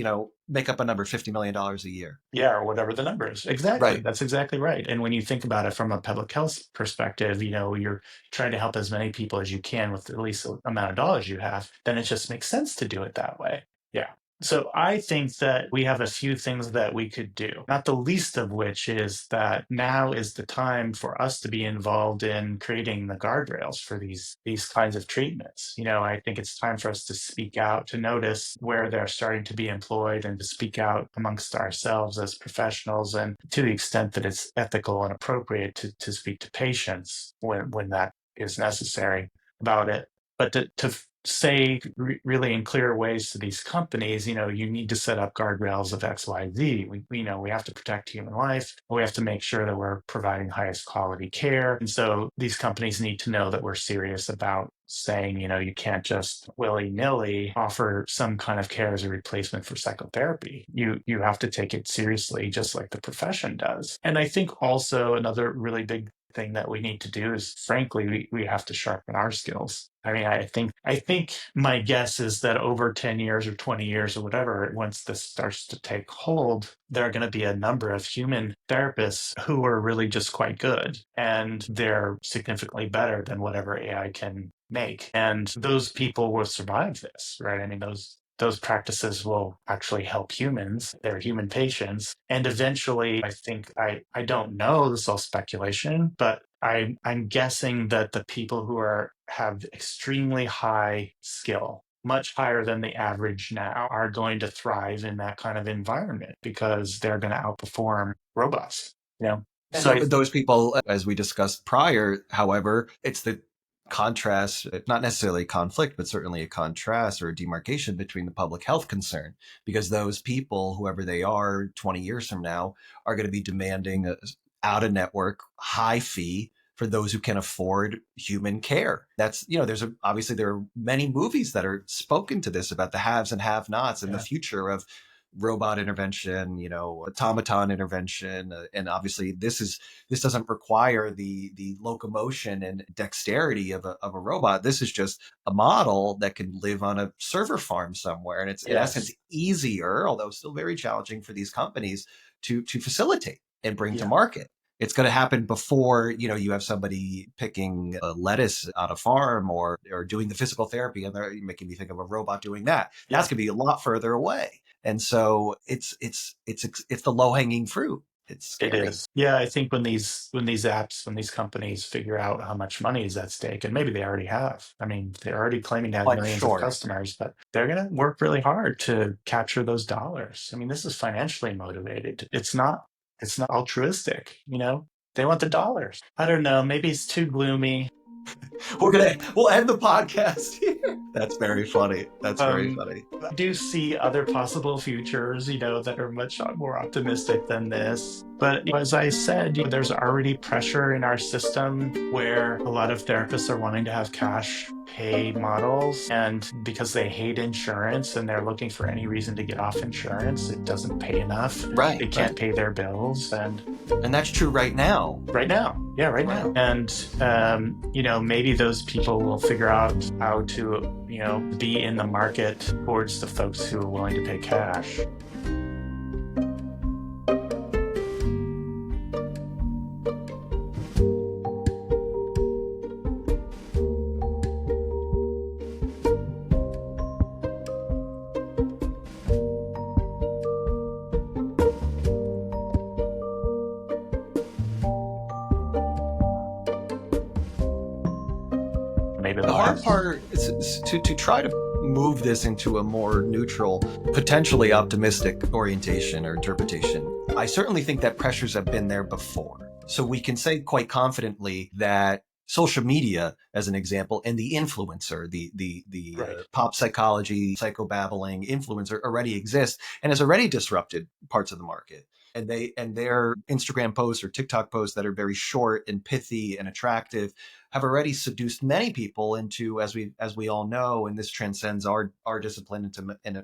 Speaker 1: make up a number, $50 million a year.
Speaker 2: Yeah, or whatever the number is. Exactly.
Speaker 1: Right.
Speaker 2: That's exactly right. And when you think about it from a public health perspective, you're trying to help as many people as you can with the least amount of dollars you have, then it just makes sense to do it that way. Yeah. So I think that we have a few things that we could do, not the least of which is that now is the time for us to be involved in creating the guardrails for these kinds of treatments. I think it's time for us to speak out, to notice where they're starting to be employed, and to speak out amongst ourselves as professionals, and to the extent that it's ethical and appropriate to speak to patients when that is necessary about it. But to say really in clear ways to these companies, you need to set up guardrails of X, Y, Z. We have to protect human life. We have to make sure that we're providing highest quality care. And so these companies need to know that we're serious about saying, you can't just willy-nilly offer some kind of care as a replacement for psychotherapy. You have to take it seriously, just like the profession does. And I think also another really big thing that we need to do is, frankly, we have to sharpen our skills. I mean, I think my guess is that over 10 years or 20 years or whatever, once this starts to take hold, there are going to be a number of human therapists who are really just quite good, and they're significantly better than whatever AI can make. And those people will survive this, right? I mean, those practices will actually help humans. They're human patients. And eventually, I think, I don't know, this is all speculation, but I'm guessing that the people who have extremely high skill, much higher than the average now, are going to thrive in that kind of environment because they're going to outperform robots.
Speaker 1: And
Speaker 2: So
Speaker 1: those people, as we discussed prior, however, it's the contrast, not necessarily a conflict, but certainly a contrast or a demarcation between the public health concern, because those people, whoever they are 20 years from now, are going to be demanding a out of network high fee for those who can afford human care. That's, obviously there are many movies that are spoken to this about the haves and have nots and the
Speaker 2: Yeah.
Speaker 1: future of robot intervention, automaton intervention. And obviously this doesn't require the locomotion and dexterity of a robot. This is just a model that can live on a server farm somewhere. And it's in essence
Speaker 2: Yes.
Speaker 1: easier, although still very challenging for these companies to facilitate and bring to
Speaker 2: Yeah.
Speaker 1: market. It's going to happen before, you have somebody picking a lettuce on a farm or doing the physical therapy, and they're making me think of a robot doing that. That's
Speaker 2: Yeah.
Speaker 1: going to be a lot further away. And so it's the low hanging fruit. It's
Speaker 2: It
Speaker 1: scary.
Speaker 2: is. Yeah, I think when these companies figure out how much money is at stake, and maybe they already have. I mean, they're already claiming to have
Speaker 1: I'm
Speaker 2: millions of
Speaker 1: sure.
Speaker 2: customers, but they're going to work really hard to capture those dollars. I mean, this is financially motivated. It's not altruistic, They want the dollars. I don't know, maybe it's too gloomy.
Speaker 1: We'll end the podcast here. That's very funny. That's very
Speaker 2: Um,
Speaker 1: funny.
Speaker 2: I do see other possible futures, that are much more optimistic than this. But as I said, there's already pressure in our system where a lot of therapists are wanting to have cash pay models. And because they hate insurance and they're looking for any reason to get off insurance, it doesn't pay enough.
Speaker 1: Right.
Speaker 2: They can't pay their bills. And
Speaker 1: that's true right now.
Speaker 2: right now. Yeah, right now. And, maybe those people will figure out how to, be in the market towards the folks who are willing to pay cash. Maybe
Speaker 1: The hard part is to try to move this into a more neutral, potentially optimistic orientation or interpretation. I certainly think that pressures have been there before. So we can say quite confidently that social media, as an example, and the influencer, the
Speaker 2: Right.
Speaker 1: pop psychology, psychobabbling influencer already exists and has already disrupted parts of the market. And their Instagram posts or TikTok posts that are very short and pithy and attractive have already seduced many people into, as we all know, and this transcends our discipline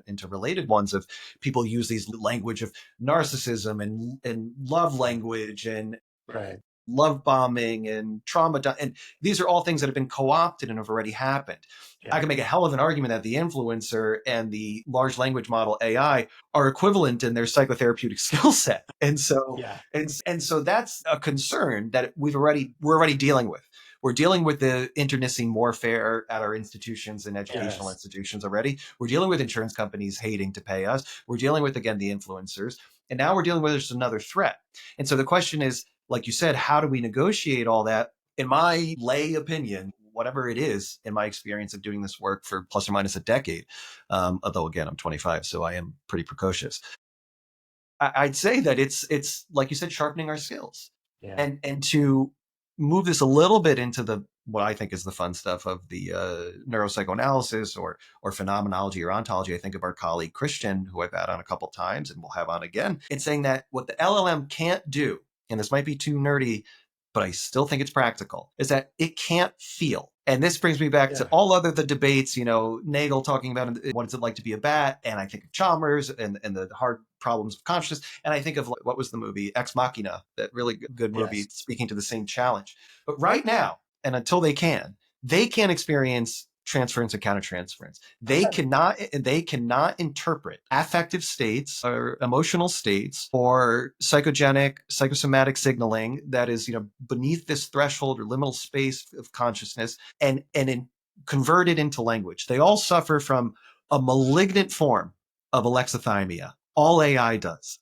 Speaker 1: into related ones, of people use these language of narcissism and love language and
Speaker 2: Right.
Speaker 1: love bombing and trauma. And these are all things that have been co-opted and have already happened.
Speaker 2: Yeah.
Speaker 1: I can make a hell of an argument that the influencer and the large language model AI are equivalent in their psychotherapeutic skill set. And so,
Speaker 2: Yeah.
Speaker 1: and so that's a concern that we're already dealing with. We're dealing with the internecine warfare at our institutions and educational
Speaker 2: Yes.
Speaker 1: institutions already. We're dealing with insurance companies hating to pay us. We're dealing with, again, the influencers. And now we're dealing with just another threat. And so the question is, like you said, how do we negotiate all that? In my lay opinion, whatever it is, in my experience of doing this work for plus or minus a decade, although again, I'm 25, so I am pretty precocious. I'd say that it's like you said, sharpening our skills,
Speaker 2: Yeah.
Speaker 1: and to move this a little bit into the what I think is the fun stuff of the neuropsychoanalysis or phenomenology or ontology. I think of our colleague Christian, who I've had on a couple times and we'll have on again, in saying that what the LLM can't do, and this might be too nerdy, but I still think it's practical, is that it can't feel. And this brings me back to all other the debates, Nagel talking about what it's like to be a bat, and I think of Chalmers and the hard problems of consciousness, and I think of what was the movie Ex Machina, that really good movie speaking to the same challenge. But right now, and until they can't experience transference and countertransference. They cannot interpret affective states or emotional states or psychosomatic signaling that is, beneath this threshold or liminal space of consciousness and convert it into language. They all suffer from a malignant form of alexithymia. All AI does.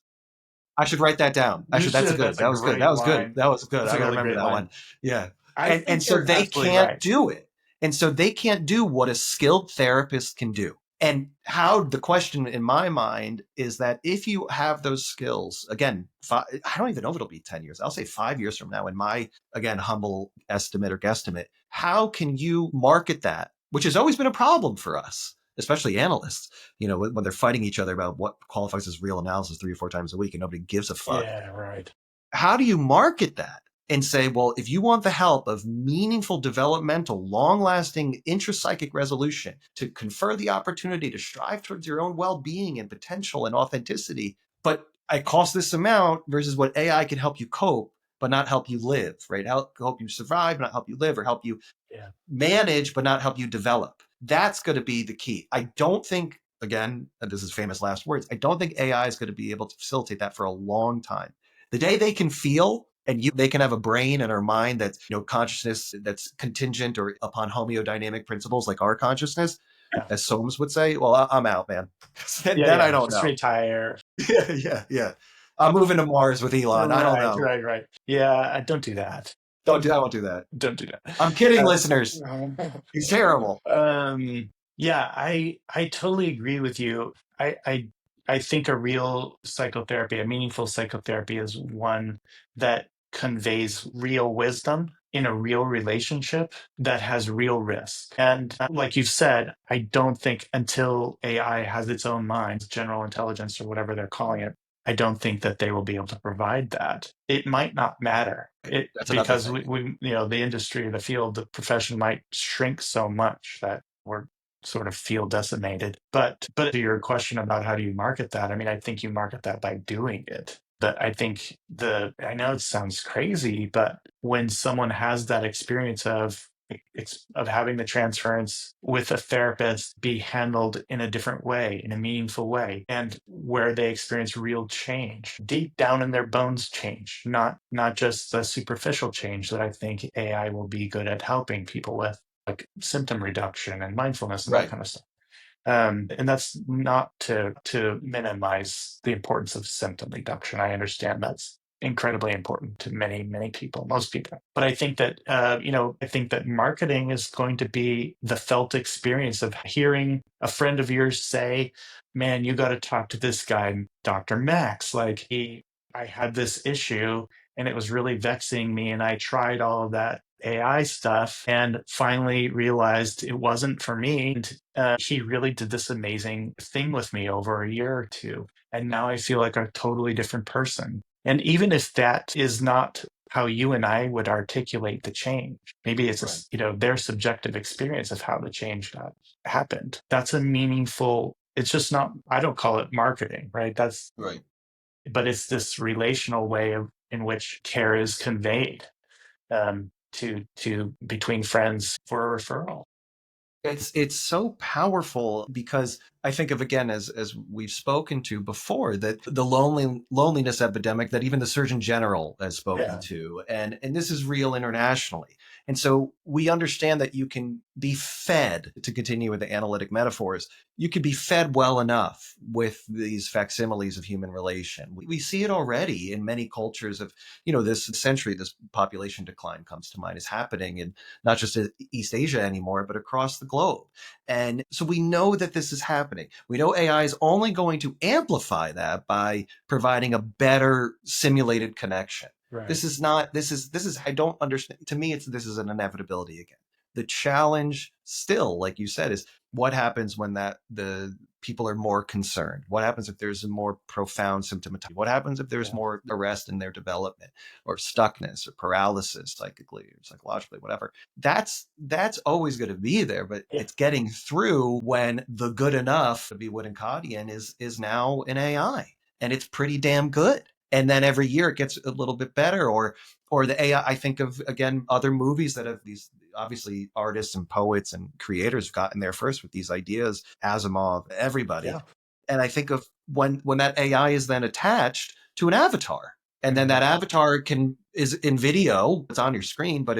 Speaker 1: I should write that down. That's good.
Speaker 2: That's a
Speaker 1: That was good.
Speaker 2: great
Speaker 1: That was good.
Speaker 2: line.
Speaker 1: That was good.
Speaker 2: That's
Speaker 1: I
Speaker 2: a
Speaker 1: gotta
Speaker 2: really
Speaker 1: remember
Speaker 2: great
Speaker 1: that
Speaker 2: line.
Speaker 1: one. Yeah.
Speaker 2: I think
Speaker 1: And so
Speaker 2: you're
Speaker 1: they
Speaker 2: absolutely
Speaker 1: can't
Speaker 2: right.
Speaker 1: do it. And so they can't do what a skilled therapist can do. And how the question in my mind is that if you have those skills, again, I don't even know if it'll be 10 years. I'll say 5 years from now, in my, again, humble estimate or guesstimate, how can you market that, which has always been a problem for us, especially analysts, when they're fighting each other about what qualifies as real analysis 3 or 4 times a week and nobody gives a fuck.
Speaker 2: Yeah, right.
Speaker 1: How do you market that and say, well, if you want the help of meaningful, developmental, long lasting intrapsychic resolution to confer the opportunity to strive towards your own well being and potential and authenticity, but I cost this amount versus what AI can help you cope, but not help you live, right? Help you survive, not help you live, or help you
Speaker 2: Yeah.
Speaker 1: manage, but not help you develop. That's going to be the key. I don't think, again, and this is famous last words, I don't think AI is going to be able to facilitate that for a long time. The day they can feel and they can have a brain and our mind that's, consciousness that's contingent or upon homeodynamic principles like our consciousness,
Speaker 2: Yeah.
Speaker 1: as Soames would say, well, I'm out, man.
Speaker 2: Yeah.
Speaker 1: Then I
Speaker 2: Yeah.
Speaker 1: don't
Speaker 2: Just
Speaker 1: know.
Speaker 2: retire.
Speaker 1: Yeah, yeah, yeah. I'm moving to Mars with Elon. I don't
Speaker 2: Right.
Speaker 1: know.
Speaker 2: Right. Right. Yeah. Don't do that.
Speaker 1: I won't do that.
Speaker 2: Don't do that.
Speaker 1: I'm kidding, listeners. He's terrible.
Speaker 2: Yeah, I totally agree with you. I think a real psychotherapy, a meaningful psychotherapy, is one that conveys real wisdom in a real relationship that has real risk. And like you've said, I don't think until AI has its own mind, general intelligence or whatever they're calling it, I don't think that they will be able to provide that. It might not matter.
Speaker 1: That's another
Speaker 2: Because
Speaker 1: thing.
Speaker 2: the industry, the field, the profession might shrink so much that we're sort of feel decimated. But to your question about how do you market that, I mean, I think you market that by doing it. But I think I know it sounds crazy, but when someone has that experience of having the transference with a therapist be handled in a different way, in a meaningful way, and where they experience real change, deep down in their bones change, not just the superficial change that I think AI will be good at helping people with, like symptom reduction and mindfulness and that
Speaker 1: Right.
Speaker 2: kind of stuff. And that's not to minimize the importance of symptom reduction. I understand that's incredibly important to many people, most people. But I think that I think that marketing is going to be the felt experience of hearing a friend of yours say, "Man, you got to talk to this guy, Dr. Max. I had this issue." And it was really vexing me. And I tried all of that AI stuff and finally realized it wasn't for me. And he really did this amazing thing with me over a year or two. And now I feel like a totally different person. And even if that is not how you and I would articulate the change, maybe it's
Speaker 1: Right.
Speaker 2: their subjective experience of how the change happened. That's a meaningful. It's just not. I don't call it marketing, right?
Speaker 1: Right.
Speaker 2: But it's this relational way in which care is conveyed to between friends for a referral.
Speaker 1: It's so powerful because I think of, again, as we've spoken to before, that the loneliness epidemic that even the Surgeon General has spoken
Speaker 2: Yeah,
Speaker 1: to, and this is real internationally. And so we understand that you can be fed, to continue with the analytic metaphors, you can be fed well enough with these facsimiles of human relation. We see it already in many cultures of, this century. This population decline comes to mind is happening in not just East Asia anymore, but across the globe. And so we know that this is happening. We know AI is only going to amplify that by providing a better simulated connection.
Speaker 2: right.
Speaker 1: This is not, I don't understand. To me, this is an inevitability again. The challenge still, like you said, is what happens when the people are more concerned? What happens if there's a more profound symptomatology? What happens if there's
Speaker 2: Yeah,
Speaker 1: more arrest in their development or stuckness or paralysis psychically or psychologically, whatever? That's always going to be there, but
Speaker 2: yeah,
Speaker 1: it's getting through when the good enough to be Woodenscottian is now an AI, and it's pretty damn good. And then every year it gets a little bit better, or the AI. I think of, again, other movies that have these, obviously artists and poets and creators have gotten there first with these ideas, Asimov, everybody.
Speaker 2: yeah.
Speaker 1: And I think of when that AI is then attached to an avatar, and then
Speaker 2: Mhm.
Speaker 1: that avatar is in video, it's on your screen, but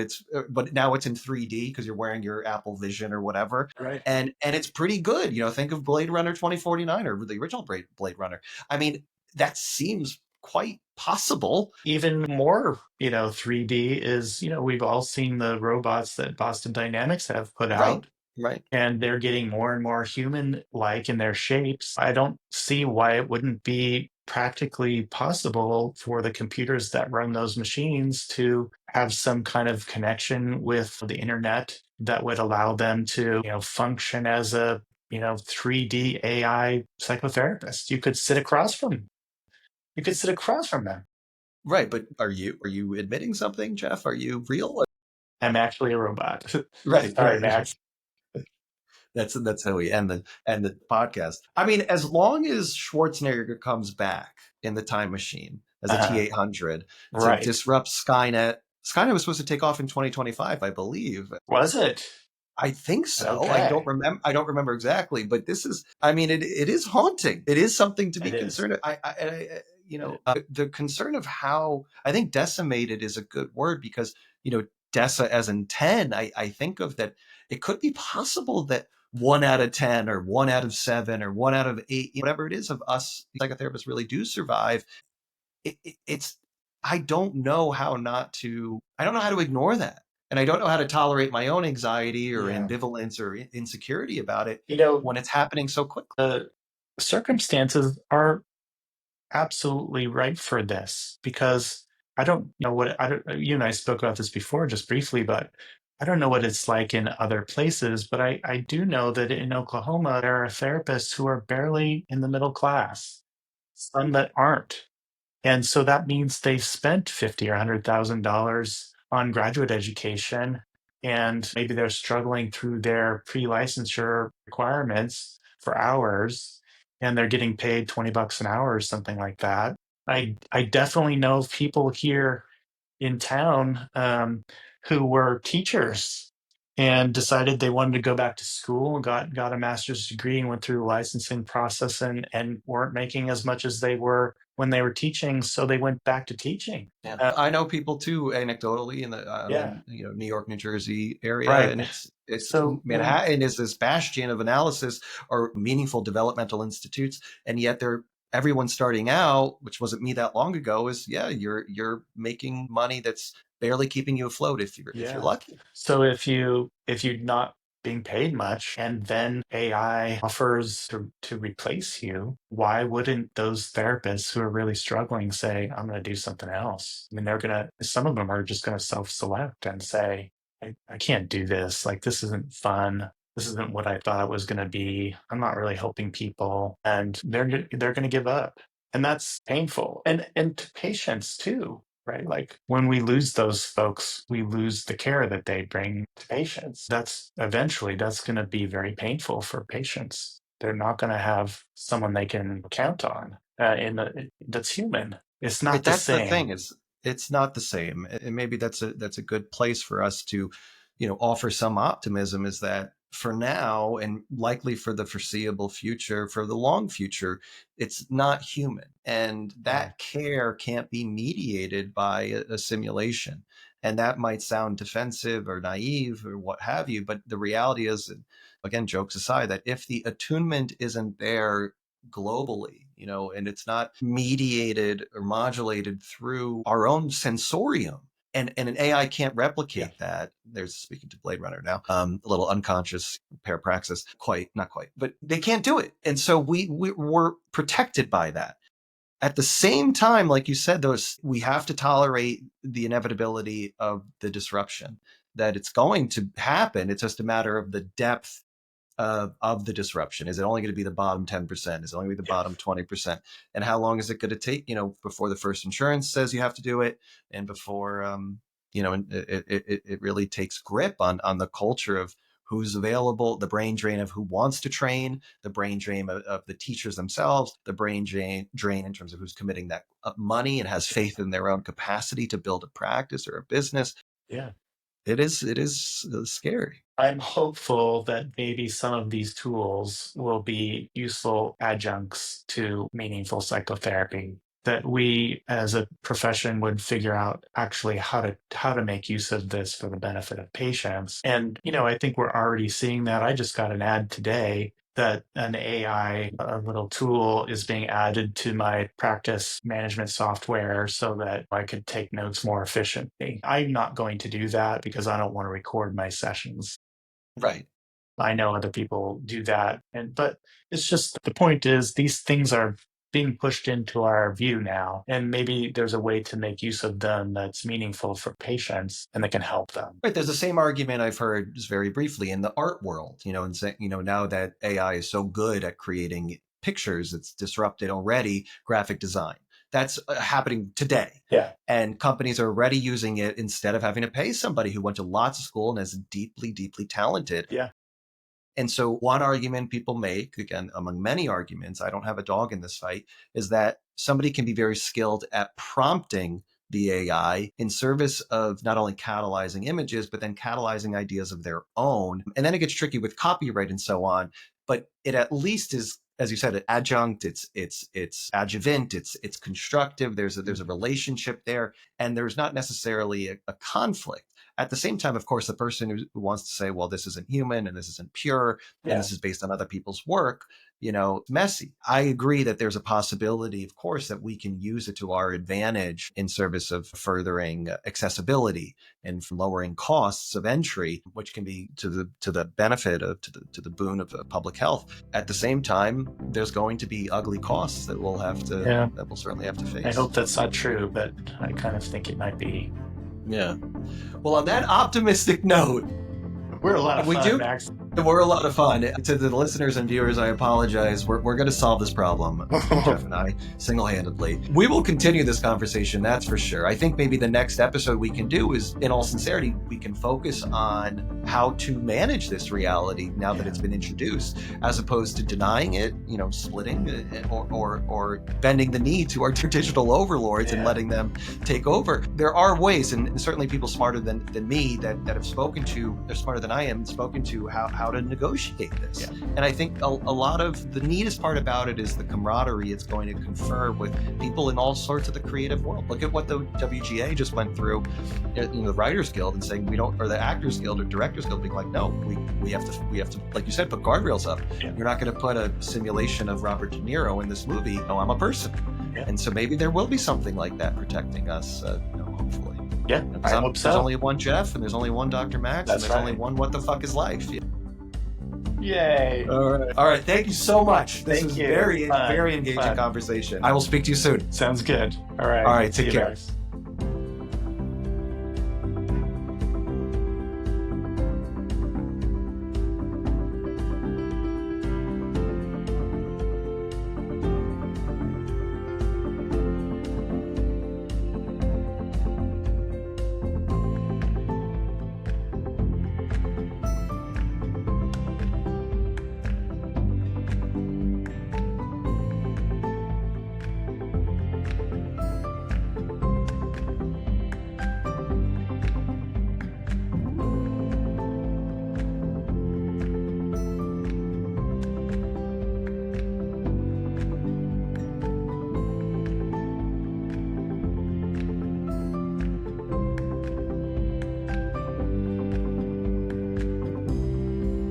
Speaker 1: now it's in 3D because you're wearing your Apple Vision or whatever.
Speaker 2: Right.
Speaker 1: And it's pretty good. Think of Blade Runner 2049 or the original Blade Runner. I mean, that seems quite possible.
Speaker 2: Even more, 3D is, we've all seen the robots that Boston Dynamics have put
Speaker 1: Right.
Speaker 2: out,
Speaker 1: Right.
Speaker 2: and they're getting more and more human-like in their shapes. I don't see why it wouldn't be practically possible for the computers that run those machines to have some kind of connection with the internet that would allow them to, function as a, 3D AI psychotherapist. You could sit across from them.
Speaker 1: Right, but are you admitting something, Jeff? Are you real?
Speaker 2: I'm actually a robot.
Speaker 1: Right,
Speaker 2: Sorry,
Speaker 1: right.
Speaker 2: Max.
Speaker 1: That's how we end the podcast. I mean, as long as Schwarzenegger comes back in the time machine as a
Speaker 2: Uh,
Speaker 1: T-800 to
Speaker 2: right.
Speaker 1: disrupt Skynet. Skynet was supposed to take off in 2025, I believe.
Speaker 2: Was it?
Speaker 1: I think so.
Speaker 2: Okay.
Speaker 1: I don't remember exactly, but this is. I mean, it is haunting. It is something to be
Speaker 2: It is.
Speaker 1: concerned. The concern of how I think decimated is a good word because desa as in 10. I think of that. It could be possible that 1 out of 10 or 1 out of 7 or 1 out of 8, whatever it is of us psychotherapists really do survive. It's I don't know how not to. I don't know how to ignore that, and I don't know how to tolerate my own anxiety or
Speaker 2: Yeah.
Speaker 1: ambivalence or insecurity about it
Speaker 2: You know,
Speaker 1: when it's happening so quickly.
Speaker 2: the circumstances are absolutely right for this because I don't know what I don't, you and I spoke about this before just briefly, but I don't know what it's like in other places, but I do know that in Oklahoma there are therapists who are barely in the middle class, some that aren't. And so that means they've spent 50 or $100,000 on graduate education, and maybe they're struggling through their pre-licensure requirements for hours, and they're getting paid 20 bucks an hour or something like that. I definitely know people here in town who were teachers and decided they wanted to go back to school and got a master's degree and went through the licensing process and weren't making as much as they were when they were teaching, so they went back to teaching.
Speaker 1: Yeah, I know people too, anecdotally, in the
Speaker 2: Yeah,
Speaker 1: New York, New Jersey area,
Speaker 2: right.
Speaker 1: and it's
Speaker 2: So yeah,
Speaker 1: Manhattan is this bastion of analysis or meaningful developmental institutes, and yet they're everyone starting out, which wasn't me that long ago, is yeah, you're making money that's barely keeping you afloat if you're
Speaker 2: yeah.
Speaker 1: lucky.
Speaker 2: So if you're not being paid much and then AI offers to replace you, why wouldn't those therapists who are really struggling say, I'm going to do something else? I mean, some of them are just going to self-select and say, I can't do this. Like, this isn't fun. This isn't what I thought it was going to be. I'm not really helping people. And they're going to give up. And that's painful. And to patients too, right? Like when we lose those folks, we lose the care that they bring to patients. That's going to be very painful for patients. They're not going to have someone they can count on that's human. It's
Speaker 1: Right,
Speaker 2: not the
Speaker 1: that's the
Speaker 2: same.
Speaker 1: thing is it's not the same, and maybe that's a good place for us to, offer some optimism. Is that for now and likely for the foreseeable future, for the long future, it's not human, and
Speaker 2: Yeah.
Speaker 1: that care can't be mediated by a simulation. And that might sound defensive or naive or what have you, but the reality is, again, jokes aside, that if the attunement isn't there globally, and it's not mediated or modulated through our own sensorium. And an AI can't
Speaker 2: Yeah.
Speaker 1: replicate that. There's speaking to Blade Runner now, a little unconscious parapraxis, quite not quite, but they can't do it, and so we're protected by that. At the same time, like you said, those we have to tolerate the inevitability of the disruption that it's going to happen. It's just a matter of the depth of the disruption. Is it only going to be the bottom 10%? Is it only going to be the
Speaker 2: Yeah.
Speaker 1: bottom 20%? And how long is it going to take, before the first insurance says you have to do it and before, it really takes grip on the culture of who's available, the brain drain of who wants to train, the brain drain of the teachers themselves, the drain in terms of who's committing that money and has faith in their own capacity to build a practice or a business.
Speaker 2: Yeah.
Speaker 1: It is scary.
Speaker 2: I'm hopeful that maybe some of these tools will be useful adjuncts to meaningful psychotherapy. That we as a profession would figure out actually how to make use of this for the benefit of patients. And I think we're already seeing that. I just got an ad today that an AI, a little tool, is being added to my practice management software so that I could take notes more efficiently. I'm not going to do that because I don't want to record my sessions.
Speaker 1: Right.
Speaker 2: I know other people do that. But it's just the point is these things are being pushed into our view now. And maybe there's a way to make use of them that's meaningful for patients and that can help them.
Speaker 1: Right. There's the same argument I've heard just very briefly in the art world, and saying, now that AI is so good at creating pictures, it's disrupted already graphic design. That's happening today.
Speaker 2: Yeah.
Speaker 1: And companies are already using it instead of having to pay somebody who went to lots of school and is deeply, deeply talented.
Speaker 2: Yeah.
Speaker 1: And so one argument people make, again, among many arguments, I don't have a dog in this fight, is that somebody can be very skilled at prompting the AI in service of not only catalyzing images, but then catalyzing ideas of their own. And then it gets tricky with copyright and so on. But it at least is, as you said, an adjunct, it's adjuvant, it's constructive, there's a relationship there, and there's not necessarily a conflict. At the same time, of course, the person who wants to say, well, this isn't human and this isn't pure and this is based on other people's work, messy. I agree that there's a possibility, of course, that we can use it to our advantage in service of furthering accessibility and lowering costs of entry, which can be to the benefit of to the boon of public health. At the same time, there's going to be ugly costs that we'll certainly have to face.
Speaker 2: I hope that's not true, but I kind of think it might be.
Speaker 1: Yeah. Well, on that optimistic note,
Speaker 2: we're a lot of fun, Max.
Speaker 1: We're a lot of fun. To the listeners and viewers, I apologize. We're going to solve this problem, Jeff and I, single-handedly. We will continue this conversation, that's for sure. I think maybe the next episode we can do is, in all sincerity, we can focus on how to manage this reality now that it's been introduced, as opposed to denying it, splitting or bending the knee to our digital overlords and letting them take over. There are ways, and certainly people smarter than me that have spoken to, they're smarter than I am, spoken to how to negotiate this. Yeah. And I think a lot of the neatest part about it is the camaraderie it's going to confer with people in all sorts of the creative world. Look at what the WGA just went through, the Writers Guild, and saying or the Actors Guild or Directors Guild being like, no, we have to, like you said, put guardrails up. Yeah. You're not going to put a simulation of Robert De Niro in this movie. No, I'm a person. Yeah. And so maybe there will be something like that protecting us, hopefully.
Speaker 2: Yeah, I hope so.
Speaker 1: There's only one Jeff, and there's only one Dr. Max, and there's only one What the Fuck is Life. Yeah.
Speaker 2: Yay.
Speaker 1: All right. Thank you so much. This is very engaging conversation. I will speak to you soon.
Speaker 2: Sounds good. All right.
Speaker 1: Take care.